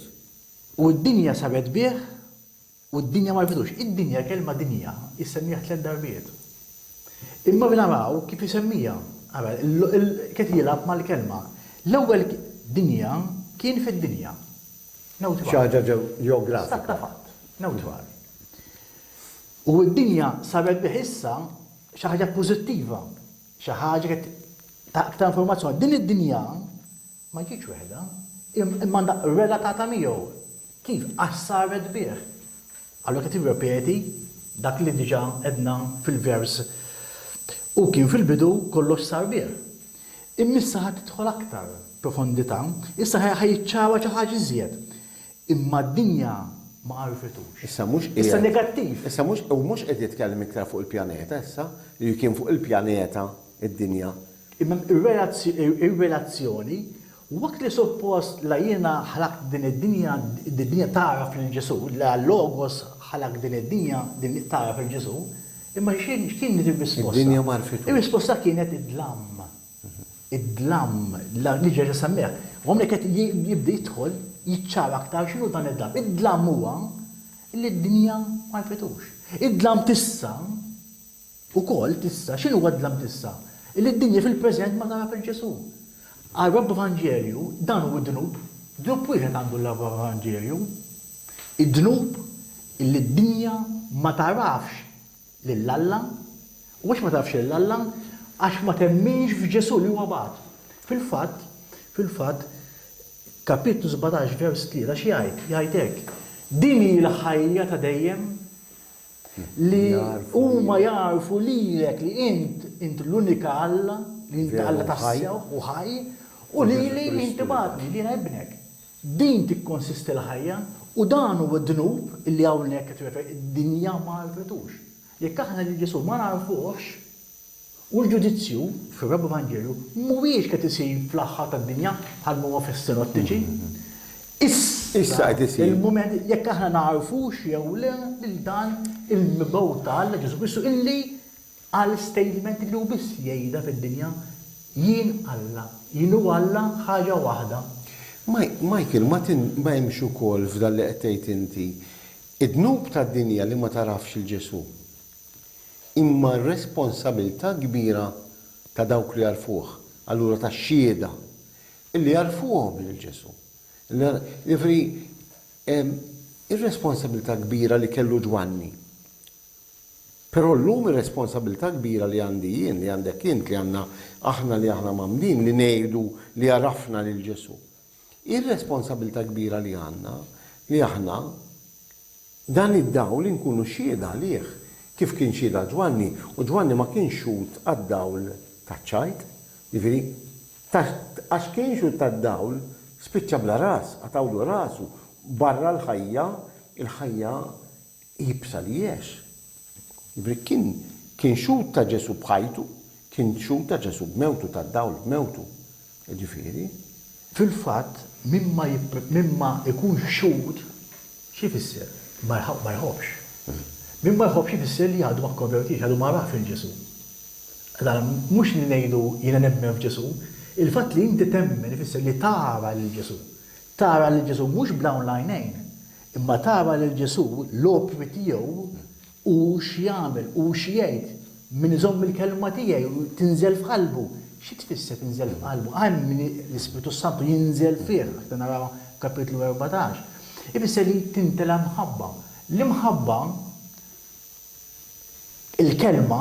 U d-dinja saret bih u d-dinja ma rfitux. Id-dinja kelma dinja jissemmija 3 darbiet. Imma naraw kif jisemmija. Qed jilgħab mal-kelma. L-ewwel dinja kien fid-dinja. Xi ħaġa ġeografika. Ta' fatt, newtrali. U d-dinja saret bih issa xi ħaġa pożittiva, xi ħaġa ta' aktar informazzjoni. Din id-dinja ma ġietx weħda, imma relatata miegħu. Kif? Għax saret bih. Allora qed irrepeti dak li diġà edna fil-vers. U kien fil-bidu kollox sar bih. Immissa ħadd tidħol aktar profondità, issa ħajċċawa xi ħaġa iżjed. Imma d-dinja ma għarfitux. Issa negattiv. Issa mhux qed jitkellem iktar fuq il-pjaneta issa, li kien fuq il-pjaneta id-dinja. Imma ir-relazzjoni waqt li suppost la jiena ħalaq din id-dinja taraf lil Ġesu, la Logos ħalaq din id-dinja taraf lil Ġesu, imma x'kien ir-risposta? Id-dinja ma rfitux. Ir-risposta kienet id-dlam. Id-dlam, li ġeġa semmeħ. Għomni qed jibda jidħol jiċċara aktar x'inhu dan id-dlam. Id-dlam huwa li d-dinja ma rfitux. Id-dlam tissa ukoll tissa, x'inhu huwa d-dlam tissa? Li d-dinja fil-preżent ma taraf il-Ġesu. Għal-Rabb Evanġelju, dan hu d-dnub, dnub wieħed għandu l-Rabb Evanġelju, id-dnub illi d-dinja ma tarafx lill-Alla, u għax ma tarafx lill-Alla, għax ma temminx f'Ġesu li huwa bagħad. Fil-fatt, kapitlu 17 vers 3 x'jgħid? Jgħid hekk. Din hi l-ħajja ta' dejjem li huma jarfu lilek li int l-unika Alla, li int Alla tassew u ħaj, u li inti bagħtni li jiena ibnek. Din tikkonsisti l-ħajja u dan huwa d-dnub illi hawnhekk qed id-dinja ma rfitux. Jekk aħna li Ġesu ma narfuhx, u l-ġudizzju fir-Rabb Evanġelju mhuwiex qed isir fl-aħħar tad-dinja bħal huwa fis-sinottiċi. Issa il-mument jekk aħna narfux jew le lil dan il-mibgħut Alla Ġesu Kristu illi għal statement li hu biss jgħidha fid-dinja jien Alla, jien hu Alla ħaġa waħda. Michael, ma hemmx ukoll f'dan li qed tgħid inti id-dnub tad-dinja li ma tarafx il-Ġesu. Imma r-responsabilità kbira ta' dawk li jarfuh, allura ta' xhieda illi jarfuhom lil-Ġesu. Ġifieri ir-responsabilità kbira li kellu Ġwanni. Però llum ir-responsabilità kbira li għandi jien, li għandek int, li għandna aħna li aħna mamdin li ngħidu li jarafna lil Ġesu. Ir-responsabilità kbira li għandna li aħna dan id-dawl nkunu xhieda għalih. Kif kien xhieda Ġwanni, u Ġwanni ma kienx xut għad-dawl taċ-ċajt, jiġifieri għax kien xut tad-dawl spiċċa bla ras, għatawlu rasu barra l-ħajja, il-ħajja jibsa li jiex. Kien xut ta' Ġesu bħajtu, kien xut ta' Ġesu b'mewtu tad-dawl b'mewtu. Ġifieri. Fil-fatt, mimma ikun xut, xi fisser? Ma jħobbx. Min ma jħobbx jfisser li għadu ma konvertix, għadu ma raf il-Ġesu. Mux li ngħidu jiena nemmen f'Ġesu, il-fatt li inti temmen ifisser li tara lil-Ġesu. Tara lil-Ġesu mhux b'dawn l-għajnejn, imma tara lil-Ġesu l-opri tiegħu u x'jagħmel u x'jgħid min iżomm il-kelma tiegħi u tinżel f'qalbu. Xi tfisser tinżel f'qalbu? Min l-Ispiritu Santu jinżel fih, ta' naraw kapitlu 14. Ifisser li tintela mħabba. L-imħabba il-kelma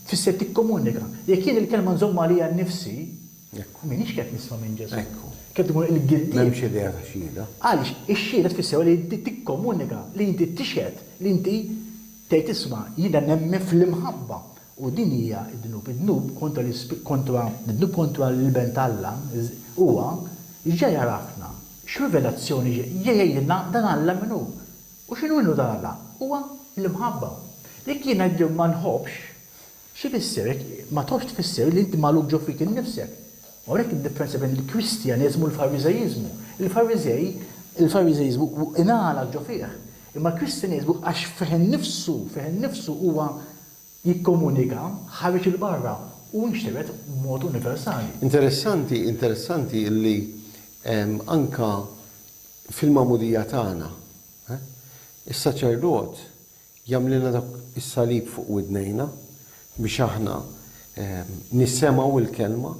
tfisser tikkomunika. Jekk jien il-kelma nżomma li nnifsi, minix qed nisma' minn Ġesu. Qed tkun il-gildi. M'hemmx idea ta' xhieda. Għaliex ix-xhieda tfisser li tikkomunika, li inti tixhed, li inti tgħid isma' jiena nemmen fl-imħabba. U din hija d-dnub. Id-dnub kontra l-ben Alla huwa ġej jarafna. X'rivelazzjoni jgħidilna dan Alla minnu. U x'inhu minnu dan Alla? Huwa l-imħabba. Jekk jiena ġew ma nħobbx, xi fisser ma tħobbx tfisser li inti magħluq ġo fik innifsek. U hekk id-differenza bejn il-Kristjaneżmu u l-Fariżejiżmu. Il-Fariżejiżmu ingħalaq ġo fih. Imma l-Kristjaneżmu għax fih innifsu huwa jikkomunika ħareġ il-barra u nxteret b'mod universali. Interessanti li anka fil-mamudija tagħna is-saċerdot jagħmlilna dak is-salib fuq widnejna biex aħna nissemgħu il-kelma,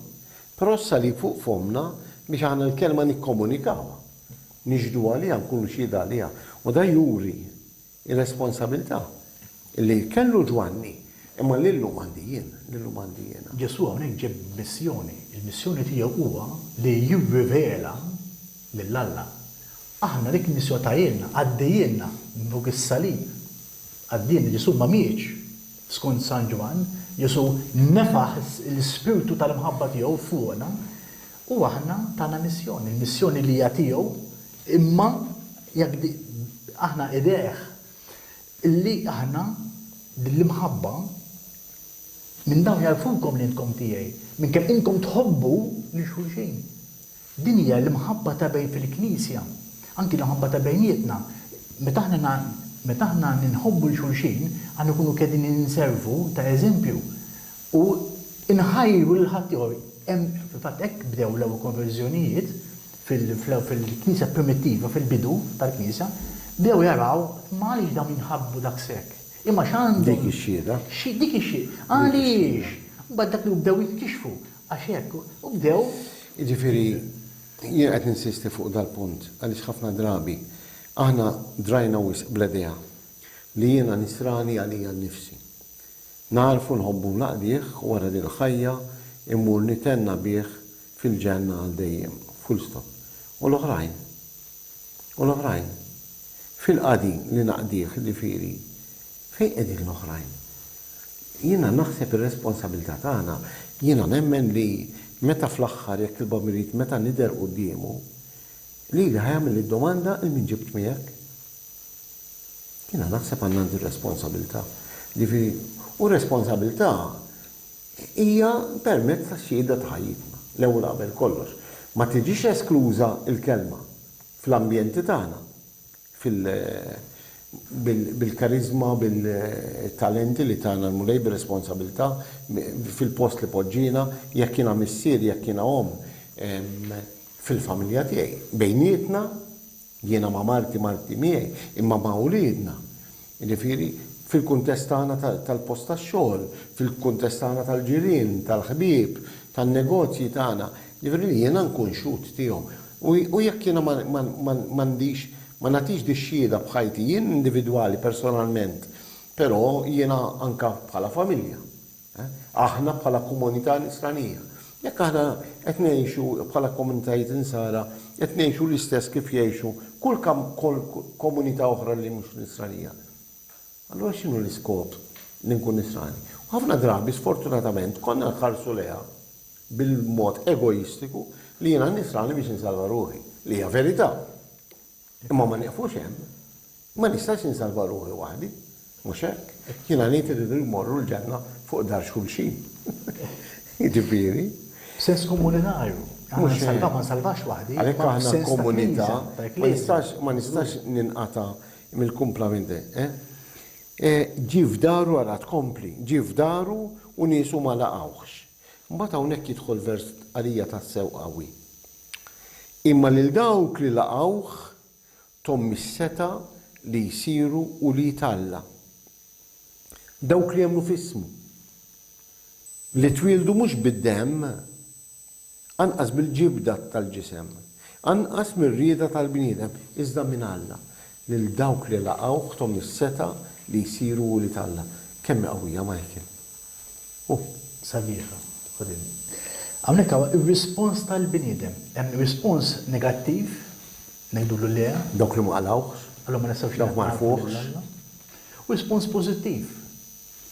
però s-salib fuq fomna biex aħna l-kelma nikkomunikawha. Niġdu għaliha nkunu xhieda għaliha. U da juri ir-responsabilità li kellu Ġwanni, imma lillu għandi jiena. Ġesu hawnhekk ġeb missjoni. Il-missjoni tiegħu huwa li jirrivela lill-Alla. Aħna dik il-missjoni tajjilna, għaddejjilna fuq is-salib. Għaddejjilna Ġesu ma mietx skont San Ġwan, Ġesu nefaħ l-ispirtu tal-imħabba tiegħu fuqna u aħna tagħna missjoni. Il-missjoni li hija tiegħu imma jekk aħna ideħ li aħna l-imħabba minn dawn jarfukom li intkom tiegħi, minn kemm inkom tħobbu lil xulxin. Din hija l-imħabba ta' bejn fil-Knisja, anki l-imħabba ta' bejnietna. Meta aħna ninħobbu l xulxin, għandna nkunu qegħdin ninservu ta' eżempju u inħajru l ħadd ieħor. Hemm fil-fatt hekk bdew l-ewwel konverżjonijiet fil-Knisja primittiva fil-bidu tal-Knisja, bdew jaraw m'għaliex dawn jinħabbu daqshekk. Imma x'għandhom Dik ix-xieda. Dik ix-xieda. Għaliex? Mbagħad dak li bdew jitkixfu għax hekk u bdew. Jiġifieri jien qed ninsisti fuq dal-punt għaliex ħafna drabi aħna drajna wisq bl-idea li jiena nisrani għalija nnifsi. Narfu nħobbu naqdih wara din il-ħajja immur nitenna bih fil-ġenna għal dejjem, full stop. U l-oħrajn. Fil-qadi li naqdih ġifieri fejn qegħdin l-oħrajn. Jiena naħseb ir-responsabilità tagħna, jiena nemmen li meta fl-aħħar jekk il-bamirit meta nidher qudiemu li ħajamel id-domanda il min ġibt miegħek. Jiena naħseb għandna għandi responsabilità. Ġifieri u responsabilità hija permezz ta' xhieda ta' ħajjitna. L-ewwel qabel kollox. Ma tiġix eskluża il-kelma fl-ambjenti tagħna, bil-karizma, bil-talenti li tagħna l-mulej, bil-responsabilità, fil-post li poġġina, jekk jiena missier, jekk jiena om, fil-familja tiegħi. Bejnietna, jiena ma' marti miegħi, imma ma' wliedna. Jiġifieri fil-kuntest tagħna tal-post tax-xogħol, fil-kuntest tagħna tal-ġirien, tal-ħbieb, tan-negozji tagħna. Jiġifieri jiena nkun xut tiegħu. U jekk jiena ma nagħtix dix-xhieda b'ħajti jien individwali personalment, però jiena anke bħala familja. Aħna bħala komunità nisranija. Jekk aħna qed ngħixu bħala komunitajiet insara, qed ngħixu l-istess kif jgħixu kull komunità oħra li mhux nisranija. Allura x'inhu l-iskop li nkun nisrani? U ħafna drabi sfortunatament konna nħarsu leha bil-mod egoistiku li jiena nisrani biex insalva ruħi, li hija verità. Imma ma nieqfux hemm. Ma nistax insalva ruħi waħdi, mhux hekk. Jiena ngħid irridu jmorru l-ġenna fuq dar xulxin. Jiġifieri. Sens komunitarju. Ma nsalvax waħdi. Għalhekk aħna komunità ma nistax ninqata' mill-kumplamenti. Ġi f'daru għara tkompli, ġi f'daru u nisu ma laqawx. Mbagħad hawnhekk jidħol vers għalija tas-sew qawwi. Imma lil dawk li laqawh tom mis-seta li jsiru u li jtalla. Dawk li jemnu f'ismu. Li twildu mhux bid-demm, anqas bil-ġibda tal-ġisem, anqas mir-rieda tal-bniedem, iżda minn Alla. Lil dawk li laqawh tom mis-seta li jsiru u li talla. Kemm qawwija Michael? Sabiħa. Hawnhekk hawn ir-rispons tal-bniedem. Hemm rispons negattiv, ngħidulu le. Dawk li ma qalawx. Allura ma nistgħux dawk ma rfuħx. U rispons pożittiv.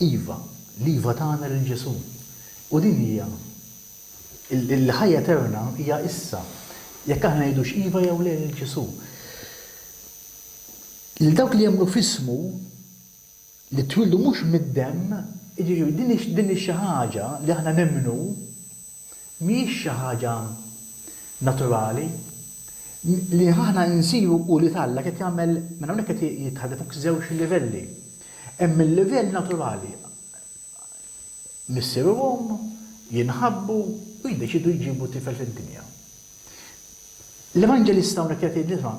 Iva, l-iva tagħna lil Ġesu. U din hija il-ħajja eterna hija issa. Jekk aħna ngħidux iva jew le Ġesu. Lil dawk li jemmnu f'ismu li twildu mhux mid-demm, jiġifieri din xi ħaġa li aħna nemmnu mhijiex xi ħaġa naturali li aħna nsiru u li Alla qed jagħmel minn hawnhekk qed jitħaddef fuq żewġ livelli. Hemm il-livell naturali. Missieruhom jinħabbu u jiddeċidu jġibu tifel fid-dinja. L-Evanġelista hawnhekk qed jgħidilha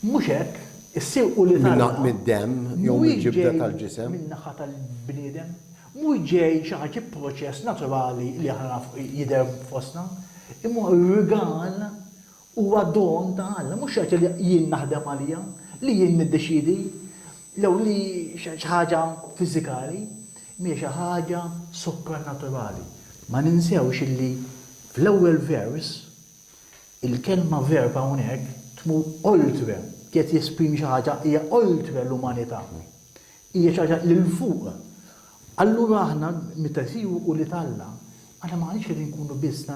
mhux hekk, issir u li Alla. Mid-demm jew mill-ġibda tal-ġisem. Min-naħa tal-bniedem. Mhux ġej xi ħaġa proċess naturali li aħna jidher fostna, imma r-rigal huwa don ta' Alla, mhux ħaġa li jien naħdem għalija, li jien niddeċidi, jew li xi ħaġa fiżikali, mhija xi ħaġa soprannaturali. Ma ninsewx illi fl-ewwel vers il-kelma verb hawnhekk tmur oltre, qed jesprimi xi ħaġa hija oltre l-umanità. Hija xi ħaġa lil fuq. Allura aħna meta siru u li Alla, aħna m'għandix qed nkunu biss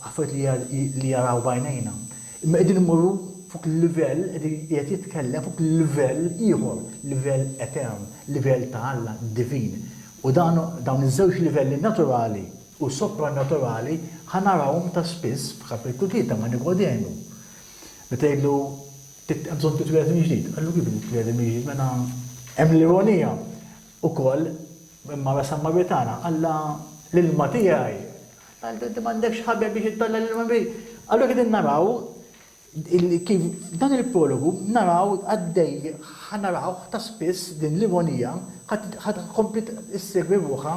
affarijiet li jaraw bajnejna. Imma qegħdin immorru fuq il-livell qed jitkellem fuq il-livell ieħor, livell etern, livell ta' Alla divin. U dawn iż-żewġ livelli naturali u soprannaturali ħanarawhom ta' spiss f'kapitlu 3 ma' Nikodemu. Meta jgħidlu bżonn titweled minn ġdid, qallu kif titweled minn ġdid meta hemm l-ironija wkoll imma Samaritana Alla l-ilma tiegħi. Inti m'għandekx ħabeb biex ittalla l-ilma bej. Allura qegħdin naraw kif dan il-prologu naraw għaddej ħanaraw ta' spiss din l-ironija ħad kompli issegwi ruħha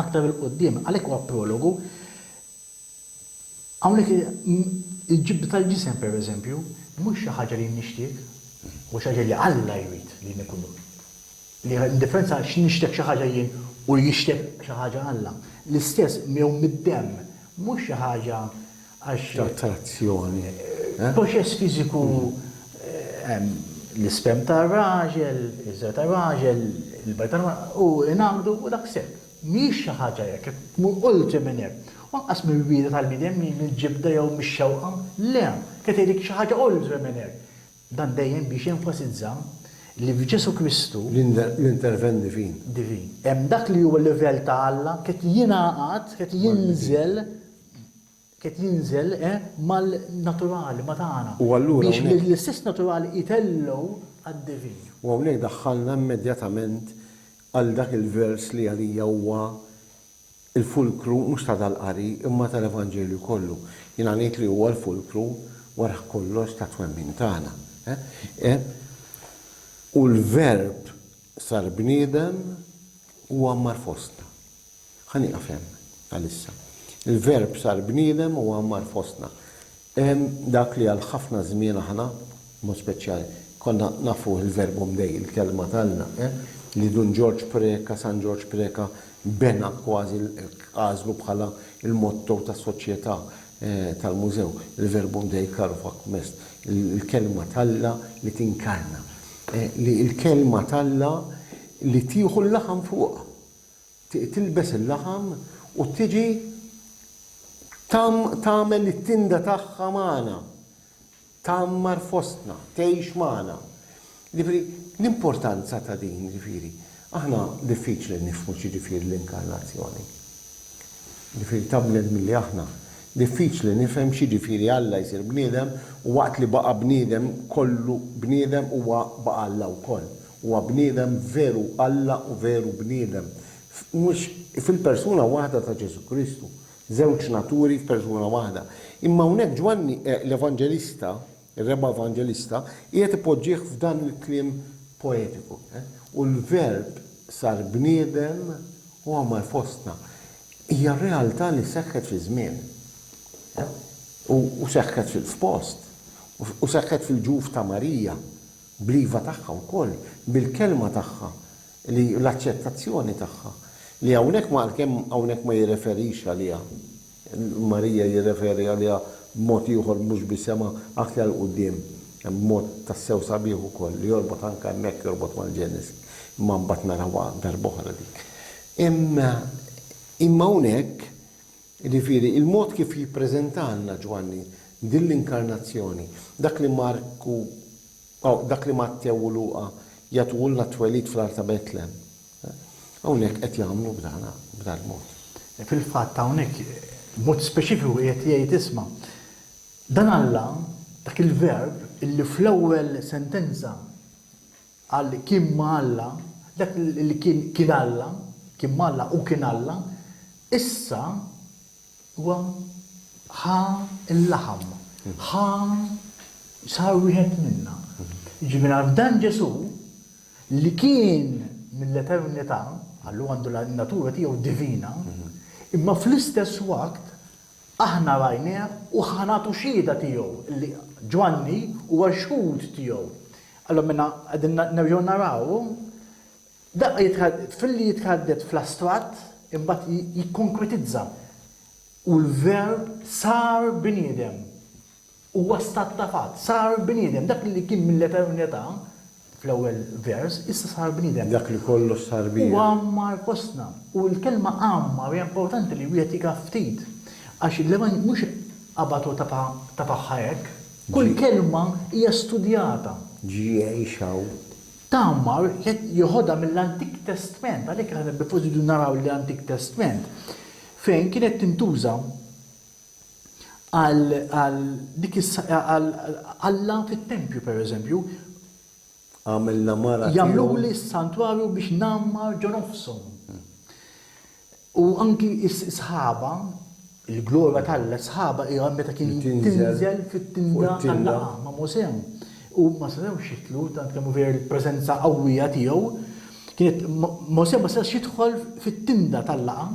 aktar il-qoddim. Għalhekk huwa prologu. Hawnhekk il-ġibda tal-ġisem pereżempju mhux xi ħaġa li nixtieq, u xi ħaġa li Alla jrid li nkunu. Li differenza x'nixtieq xi ħaġa jien u jixtieq xi ħaġa Alla. L-istess jew mid-demm mhux xi ħaġa għax attrazzjoni. Proċess fiżiku l-ispem tar-raġel, iż-żer tar-raġel, il-bajt u ngħaqdu u dak sekk. Mhix xi ħaġa hekk, tmur oltre minn hekk. Wanqas mill-wieda tal-bniedem mill-ġibda jew mix-xewqa, le, qed jgħidik xi ħaġa oltre minn hekk. Dan dejjem biex jenfasizza li f'Ġesu Kristu l-intervent divin. Divin. Hemm dak li huwa l-livell ta' Alla qed jingħaqad, qed jinżel mal-naturali ma tagħna. U allura biex l-istess naturali jitellgħu għad-divin. U hawnhekk daħħalna immedjatament għal dak il-vers li għalija huwa il-fulkru mhux ta' dal-qari imma tal-Evanġelju kollu. Jiena ngħid li huwa l-fulkru wara kollox ta' twemmin tagħna. U l-verb sar bniedem u għammar fostna. Ħani għafem għalissa. Il-verb sar bniedem u għammar fostna. Dak li għal ħafna żmien aħna, mod speċjali, konna nafu il-verbum dej, il-kelma talna, li dun George Preka, San George Preka, bena kważi għazlu bħala il-motto ta' soċjetà tal-mużew. Il-verbum dej karfak mest. Il-kelma talla li tinkarna. Li il-kelma talla li tieħu l-laħam fuq. Tilbes il-laħam u tiġi tagħmel it-tinda tagħha magħna. Tammar fostna, tgħix magħna. L-importanza ta' din ġifieri. Aħna diffiċli nifhmu ġifieri l-inkarnazzjoni. Ġifieri tablet milli aħna. Diffiċli nifhem xi ġifieri Alla jsir bniedem u waqt li baqa' bniedem kollu bniedem huwa baqa' Alla wkoll. Huwa bniedem veru Alla u veru bniedem. Mhux fil-persuna waħda ta' Ġesu Kristu. Żewġ naturi f'persuna waħda. Imma hawnhekk Ġwanni l-Evanġelista, ir-Reba Evanġelista, qiegħed ipoġġih f'dan il-kliem poetiku. U l-verb sar bniedem u għamar fostna. Hija realtà li seħħet fi żmien. U seħħet fil-post, u seħħet fil-ġuf ta' Marija, bliva tagħha wkoll, bil-kelma tagħha, li l-aċċettazzjoni tagħha, li hawnhekk malkemm hawnhekk ma jirreferix għaliha. Marija jirreferi għaliha b'mod ieħor mhux bisema aktar l quddiem, b'mod tas-sew sabiħ ukoll li jorbot anke hemmhekk jorbot mal-Ġenesi, imma mbagħad narawha darb'a oħra dik. Imma hawnhekk Ġifieri, il-mod kif jippreżentalna Ġwanni din l-inkarnazzjoni. Dak li Marku, dak li Mattew u Luqa jagħtulna twelid fl-Art ta' Betlem. Hawnhekk qed jagħmlu b'dan mod. Fil-fatt hawnhekk mod speċifiku qed jgħid isma' dan Alla dak il-verb illi fl-ewwel sentenza għal kien ma' Alla, dak li kien Alla, kien ma' Alla u kien Alla, issa huwa ħa il-laħam, ħa sar wieħed minna. Ġifieri f'dan Ġesu li kien mill-eternità, għallu għandu la-natura tiegħu divina, imma fl-istess waqt aħna rajnieh u ħanatu xhieda tiegħu li Ġwanni huwa xhud tiegħu. Allora minna qegħdin nerġgħu naraw fil-li jitħaddet fl-astratt imbagħad jikkonkretizza. U l-verb sar bniedem. Huwa stat ta' fatt, sar bniedem. Dak li kien mill-eternità fl-ewwel vers, issa sar bniedem. Dak li kollox sar bniedem. U għammar postna. U l-kelma għammar hija importanti li wieħed jikaf ftit. Għax il-levan mhux qabatu ta' paħħajek, kull kelma hija studjata. Ġiegħixaw. Tammar joħodha mill-Antik Testament, għalhekk aħna bifużidu naraw l-Antik Testament, fejn kienet tintuża għal dik Alla fit-tempju pereżempju. Għamilna mara. Jagħmlu li s-santwarju biex nammar ġo nofshom. U anki is-sħaba, il-glorja tal-Alla sħaba hija meta kien tinżel fit-tinda tal-laqa ma' Mosè. U ma setgħux jitlu tant kemm ver il-preżenza qawwija tiegħu. Kienet Mosè ma setax jidħol fit-tinda tal-laqa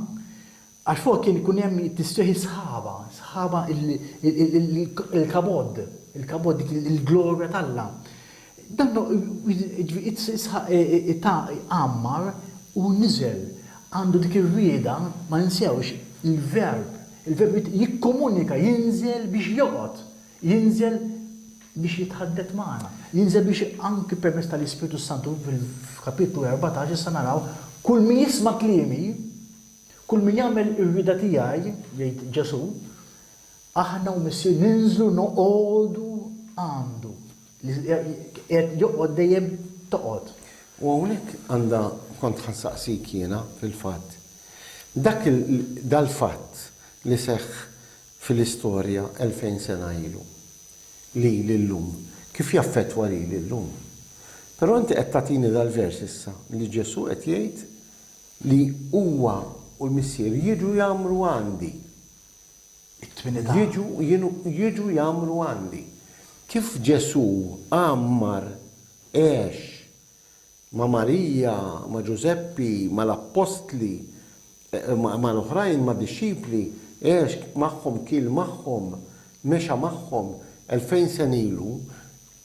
għax fuq kien ikun hemm tistieħi sħaba il-kabod, il-glorja tal-Alla. Dan għammar u niżel għandu dik ir-rieda ma ninsewx il-verb jikkomunika, jinżel biex joqgħod, jinżel biex jitħaddet magħna, jinżel biex anki permezz tal-Ispiritu Santu fil-kapitlu 14 issa naraw kull min jisma' kliemi, kull min jagħmel ir-rieda tiegħi, jgħid Ġesu, aħna u missier ninżlu noqogħdu għandu. Qed joqgħod dejjem toqgħod. U hawnhekk għandha kont ħansaqsik jiena fil-fatt. Dal-fatt li seħħ fil-istorja 2000 sena ilu li l-lum, kif jaffettwa li l-lum. Però inti qed tagħtini dal-vers issa li Ġesu qed jgħid li huwa u l-missier jiġu jagħmlu għandi. Jiġu jagħmlu għandi. Kif Ġesu għammar ma' Marija, ma' Giuseppi, ma' l-Apostli, ma' l-oħrajn, ma' disċipli, magħhom kien magħhom, mexa magħhom 2000 sen ilu,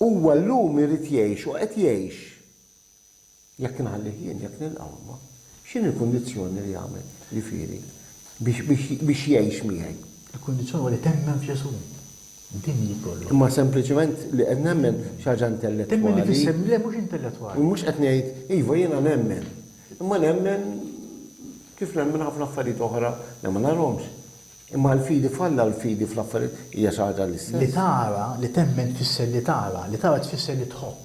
huwa llum irid jgħix u qed jgħix. Jekk nħallih jien, jekk nilqawma. X'inhi l-kundizzjoni li jagħmel ġifieri biex jgħix miegħi? Il-kundizzjoni huwa li temmen f'Ġesu. Din jkollu. Imma sempliċement li qed nemmen xi ħaġa intellettwali. Temmen li fissem le mhux intellettwali. Mhux qed ngħid iva jiena nemmen. Imma nemmen kif nemmen ħafna affarijiet oħra li ma narhomx. Imma l-fidi falla l-fidi fl-affarijiet hija xi ħaġa l-istess. Li tara, li temmen tfisser li tara tfisser li tħobb.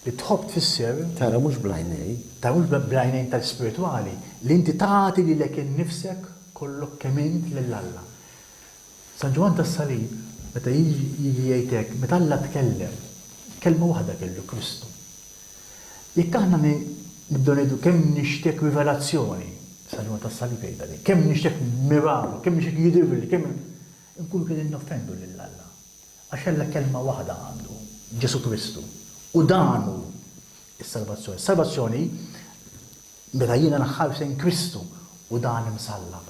Li tħobb tfisser. Tara mhux blajnej. Tara mhux blajnejn tal-spiritwali. Li inti tagħti lilek innifsek kollok kemm int lill-Alla. San Ġwan tas-Salib, meta jiġi jgħidlek, meta Alla tkellem, kelma waħda kellu Kristu. Jekk aħna nibdew ngħidu kemm nixtieq rivelazzjoni, San Ġwan tas-Salib jgħidha, kemm nixtieq miraklu, kemm nixtieq jidhirli, kemm nkunu qegħdin noffendu lill-Alla. Għax Alla kelma waħda għandu, Ġesu Kristu. U dan hu s-salvazzjoni. Salvazzjoni meta jiena naħħarsejn Kristu u dan imsallab.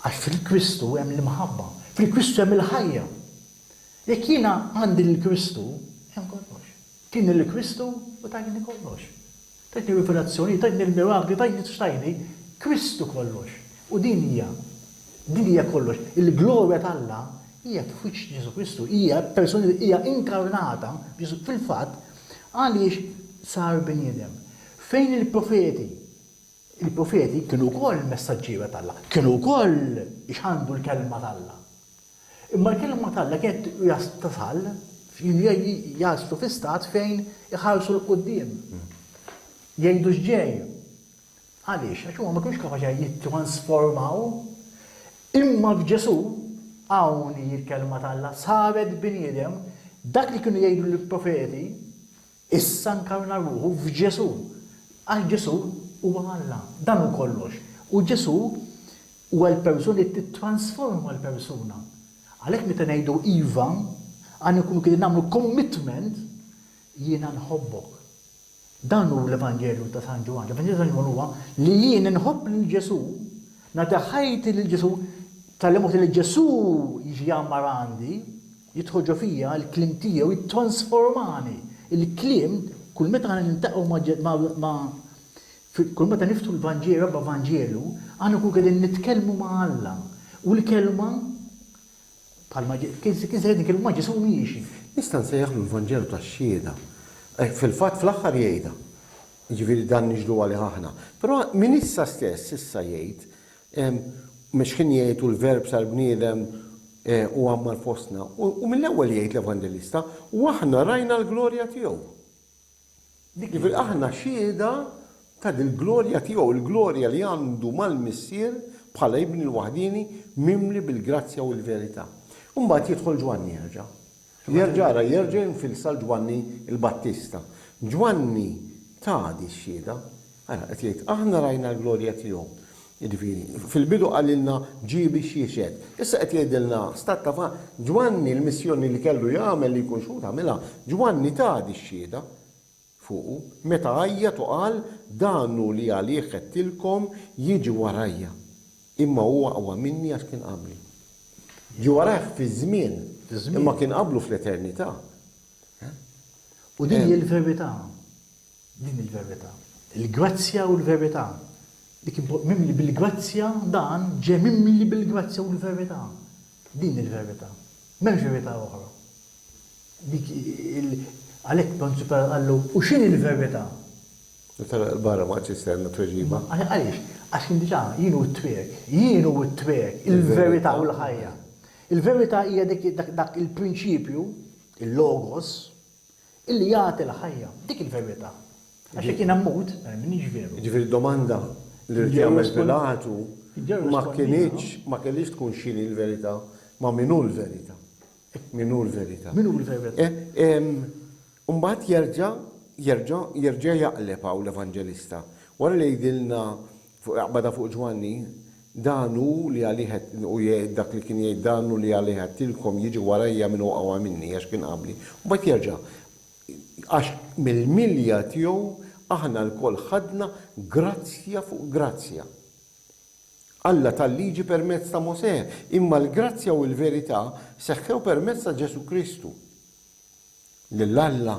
Għax fil-Kristu hemm l-imħabba, fil-Kristu hemm il-ħajja. Jekk jiena għandi l-Kristu, hemm kollox. Kien il-Kristu u tajni kollox. Tajni rivelazzjoni, tajni l-mirakli, tajni xtajni, Kristu kollox. U din hija kollox. Il-glorja tal-Alla hija f'wiċċ Ġesu Kristu, hija persuni hija inkarnata fil-fatt għaliex sar bniedem. Fejn il-profeti kienu wkoll messaġġiera tal-Alla, kienu wkoll ixħandu l-kelma tal-Alla. Imma l-kelma tal-la kienet tasal, jaslu fi stat fejn iħarsu l-qoddim. Jgħidu x'ġej. Għaliex, għax huma ma kienux kapaċi jittransformaw. Imma f'Ġesu hawn il-kelma tal-la saret bniedem dak li kienu jgħidu l-profeti issa nkarna ruħu f'Ġesu. Għal Ġesu huwa Alla, dan hu kollox. U Ġesu huwa l-persuna li tittransforma l-persuna. Għalhekk meta ngħidu iva, għan ikunu kien nagħmlu commitment jiena nħobbok. Dan hu l-Evanġelju ta' San Ġwan. L-Evanġelju ta' San Ġwan huwa li jien inħobb lil Ġesu, nagħti ħajti lil Ġesu, tal-lemot li Ġesu jiġi jammar għandi, jidħol fija l-klim tiegħu jittransformani. Il-klim kull meta għana nintaqgħu kull meta niftu l-Vanġelu b'Evanġelu, għana kull qegħdin nitkellmu ma' Alla. U l-kelma bħalma kien se nitkellmu ma' Ġesu miexi. Nista' nsejjaħlu l-Vanġelu tax-xhieda. Fil-fatt fl-aħħar jgħidha. Jiġifieri dan niġlu għalih aħna. Però min issa stess issa jgħid mhux kien jgħidu l-verb sar-bniedem u għammar fostna. U mill-ewwel jgħid l-Evanġelista u aħna rajna l-glorja tiegħu. Jiġifieri aħna xhieda ta' il-glorja tiegħu, il-glorja li għandu mal-missier bħala ibni l-waħdini mimli bil-grazzja u l-verità. U mbagħad jidħol Ġwanni jerġa'. Jerġa' jinfilsal Ġwanni il-Battista. Ġwanni ta' di xhieda, qed jgħid aħna rajna l-glorja tiegħu. Jiġifieri, fil-bidu qalilna ġibi xiexed. Issa qed jgħidilna stat ta' Ġwanni l-missjoni li kellu jagħmel li jkun xu tagħmilha, Ġwanni ta' di xhieda fuqu, meta għajjat u qal danu li għalih qedtilkom jiġi warajja. Imma huwa qawwa minni għax kien qabli. Ġi warajh fi żmien, imma kien qablu fl-eternità. U din hi l-verità. Din il-verità. Il-grazzja u l-verità. Mimli bil-grazzja dan ġej mimli bil-grazzja u l-verità. Din il-verità. M'hemmx verità oħra. Għalhekk Prinċipal qallu u x'inhi l-verità? Tara l-barra ma ċisterna tweġiba. Għaliex, għax kien diġà jienu t-twek, il-verità u l-ħajja. Il-verità hija dak il-prinċipju, il-logos, illi jagħti l-ħajja. Dik il-verità. Għax kien ammut, minix veru. Ġifieri domanda li rtjagħmel Pilatu ma kellix tkun x'inhi l-verità, ma minnu l-verità. Minnu l-verità. Minnu l-verità. Mbagħad jerġa' jaqleb hawn l-Evanġelista. Wara li jgħidilna bada fuq Ġwanni, danu li għalih u dak li kien jgħid danu li għalih tilkom jiġi warajja minn qawwa minni għax kien qabli. Mbagħad jerġa' għax mill-milja tiegħu aħna l-koll ħadna grazzja fuq grazzja. Alla tal-liġi permezz ta' Mosè, imma l-grazzja u l-verità seħħew permezz ta' Ġesu Kristu. Lill-Alla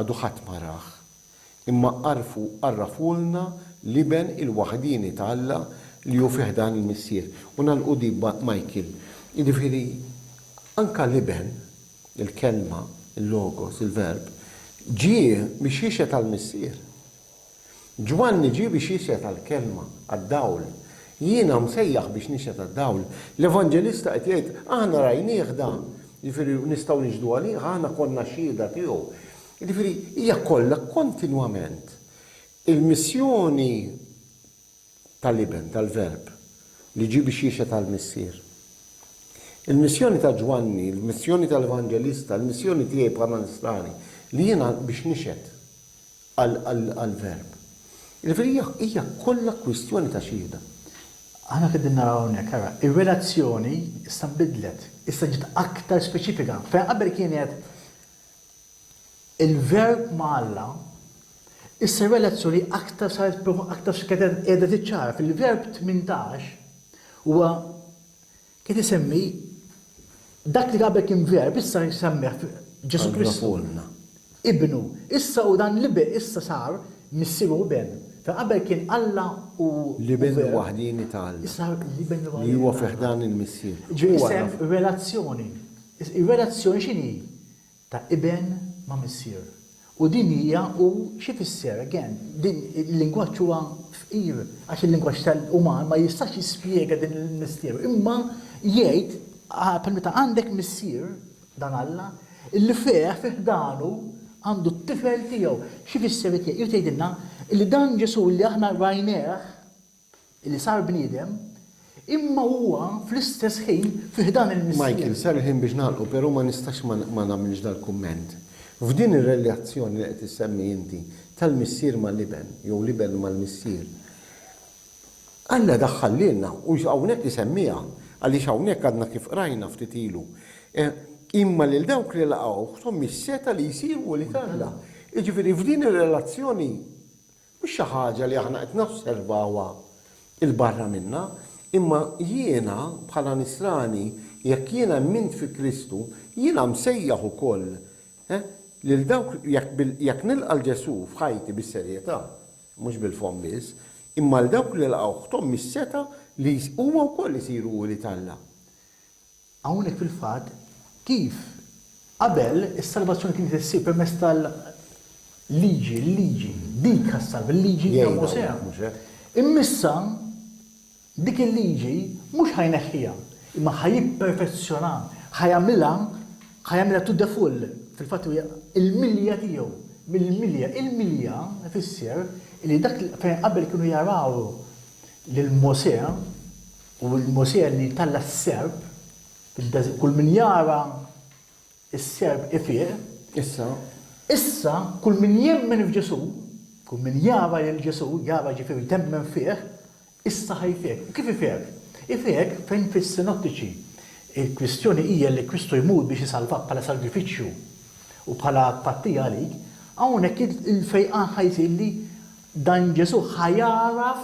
għadu ħadd ma rah, imma arrafulna liben il-waħdini ta' Alla li hu fih dan il-missier. U nagħlqu di Michael. Jiġifieri anka liben, il-kelma, il-logos, il-verb, ġie biex jixet tal-missier. Ġwanni ġie biex jixet tal-kelma, għad-dawl. Jiena msejjaħ biex nixet għad-dawl. L-Evanġelista qed jgħid aħna rajnieh dan. Jiġifieri nistgħu niġdu għalih, aħna konna xhieda tiegħu. Jiġifieri hija kollha kontinwament il-missjoni tal-iben, tal-verb, li ġi biex jixet tal-missier. Il-missjoni ta' Ġwanni, il-missjoni tal-Evanġelista, il-missjoni tiegħi bħala Nisrani, li jiena biex nixet għal-verb. Hija kollha kwistjoni ta' xhieda. Aħna qegħdin naraw hawnhekk, ara, ir-relazzjoni issa nbidlet, issa ġiet aktar speċifika. Fejn qabel kienet il-verb ma' Alla, issa relazzjoni aktar saret aktar qiegħda tiċċara fil-verb 18 huwa kien isemmi dak li qabel kien verb issa jsemmeh Ġesu Kristu. Ibnu. Issa u dan liben issa sar missieru ben. Qabel kien Alla u liben waħdini ta' Alla. Issa liben waħdini. Li huwa fih dan il-missier. Ġisem relazzjoni. Ir-relazzjoni x'inhi? Ta' iben ma' missier. U din hija u xi fisser again, din il-lingwaġġ huwa fqir għax il-lingwaġġ tal-uman ma jistax jispjega din il-mistieru. Imma jgħid meta għandek missier dan Alla, illi fiħdanu għandu t-tifel tiegħu. Xi fisser jgħidilna illi dan Ġesu li aħna rajnieh, illi sar bniedem, imma huwa fl-istess ħin fiħdan il-missier. Michael, sar il-ħin biex nagħlqu, però ma nistax ma nagħmilx dal-kumment. F'din ir-relazzjoni li qed issemmi inti tal-missier mal-liben, jew liben mal-missier, Alla daħħal lilna u hawnhekk isemmija għaliex hawnhekk għadna kif rajna ftit ilu. Imma lil dawk li laqgħu tom mis-seta li jsiru li talla. Jiġifieri f'din ir-relazzjoni mhux xi ħaġa li aħna qed nosservawha il-barra minna, imma jiena bħala nisrani jekk jiena mint fi Kristu, jiena msejjaħ ukoll lil dawk jekk nilqa' l-Ġesu f'ħajti bis-serjetà, mhux bil-fom biss, imma l dawk li laqgħu tom mis-seta li huma wkoll isiru li talla. Hawnhekk fil-fatt kif qabel is-salvazzjoni kienet issir permezz tal-liġi, dik għas-salva, il-liġi ta' Mosè. Immissa dik il-liġi mhux ħajneħħiha, imma ħajipperfezzjonha, ħajamilha to the full. Fil-fatt il-milja tiegħu, il-milja ifisser li dak fejn qabel kienu jaraw lil Mosè u l-Mosè li talla s-serb, kull min jara s-serb ifieq. Issa kull min jemmen f'Ġesu, kull min jara l-Ġesu, jara ġifieri temmen fih, issa ħajfiek. Kif ifek? Ifek fejn fis-sinottiċi. Il-kwistjoni hija li Kristu jmut biex isalvak bħala sagrifiċċju u bħala pattija għalik, hawnhekk il-fejqan ħajsir li dan Ġesu ħajaraf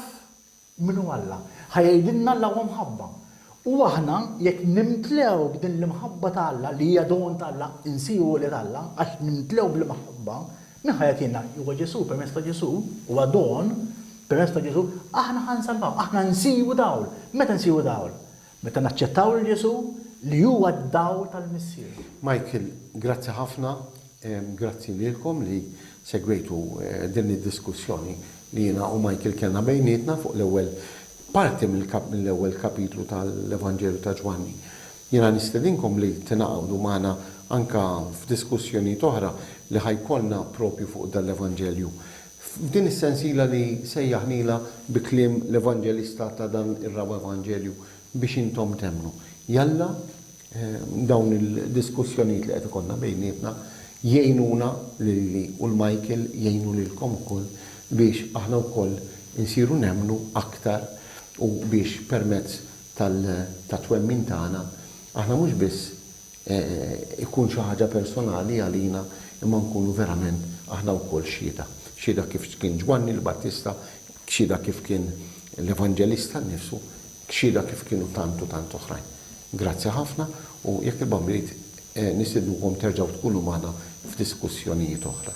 minnu Alla, ħajajdilna Alla huwa mħabba. U aħna jekk nimtlew b'din l-imħabba ta' Alla li hija don ta' Alla, insiru li ta' Alla, għax nimtlew bil-imħabba, min ħajatina huwa Ġesu permezz ta' Ġesu, huwa don permezz ta' Ġesu, aħna ħansalvaw, aħna nsiru dawl. Meta nsiru dawl? Meta naċċettaw il-Ġesu li huwa d-dawl tal-missier. Michael, grazzi ħafna, grazzi lilkom li segwejtu din id-diskussjoni li jiena u Michael kellna bejnietna fuq l-ewwel parti mill-ewwel kapitlu tal-Evanġelju ta' Ġwanni. Jiena nistedinkom li tingħaqdu magħna anke f'diskussjonijiet oħra li ħajkollna propju fuq dal-Evanġelju. F'din is-sensiela li sejjaħnila bi kliem l-Evanġelista ta' dan ir-raba Evanġelju biex intom temnu. Jalla dawn il-diskussjonijiet li qed ikollna bejnietna jgħinuna lili u l-Michael jgħinu lilkom ukoll biex aħna wkoll insiru nemnu aktar u biex permezz tat-twemmin tagħna aħna mhux biss ikun xi ħaġa personali għalina imma nkunu verament aħna wkoll xhieda. Xhieda kif kien Ġwanni l-Battista, xhieda kif kien l-Evanġelista nnifsu, xhieda kif kienu tant oħrajn. Grazzi ħafna u jekk il-Bambiet nistednukom terġgħu tkunu magħna f'diskussjonijiet oħra.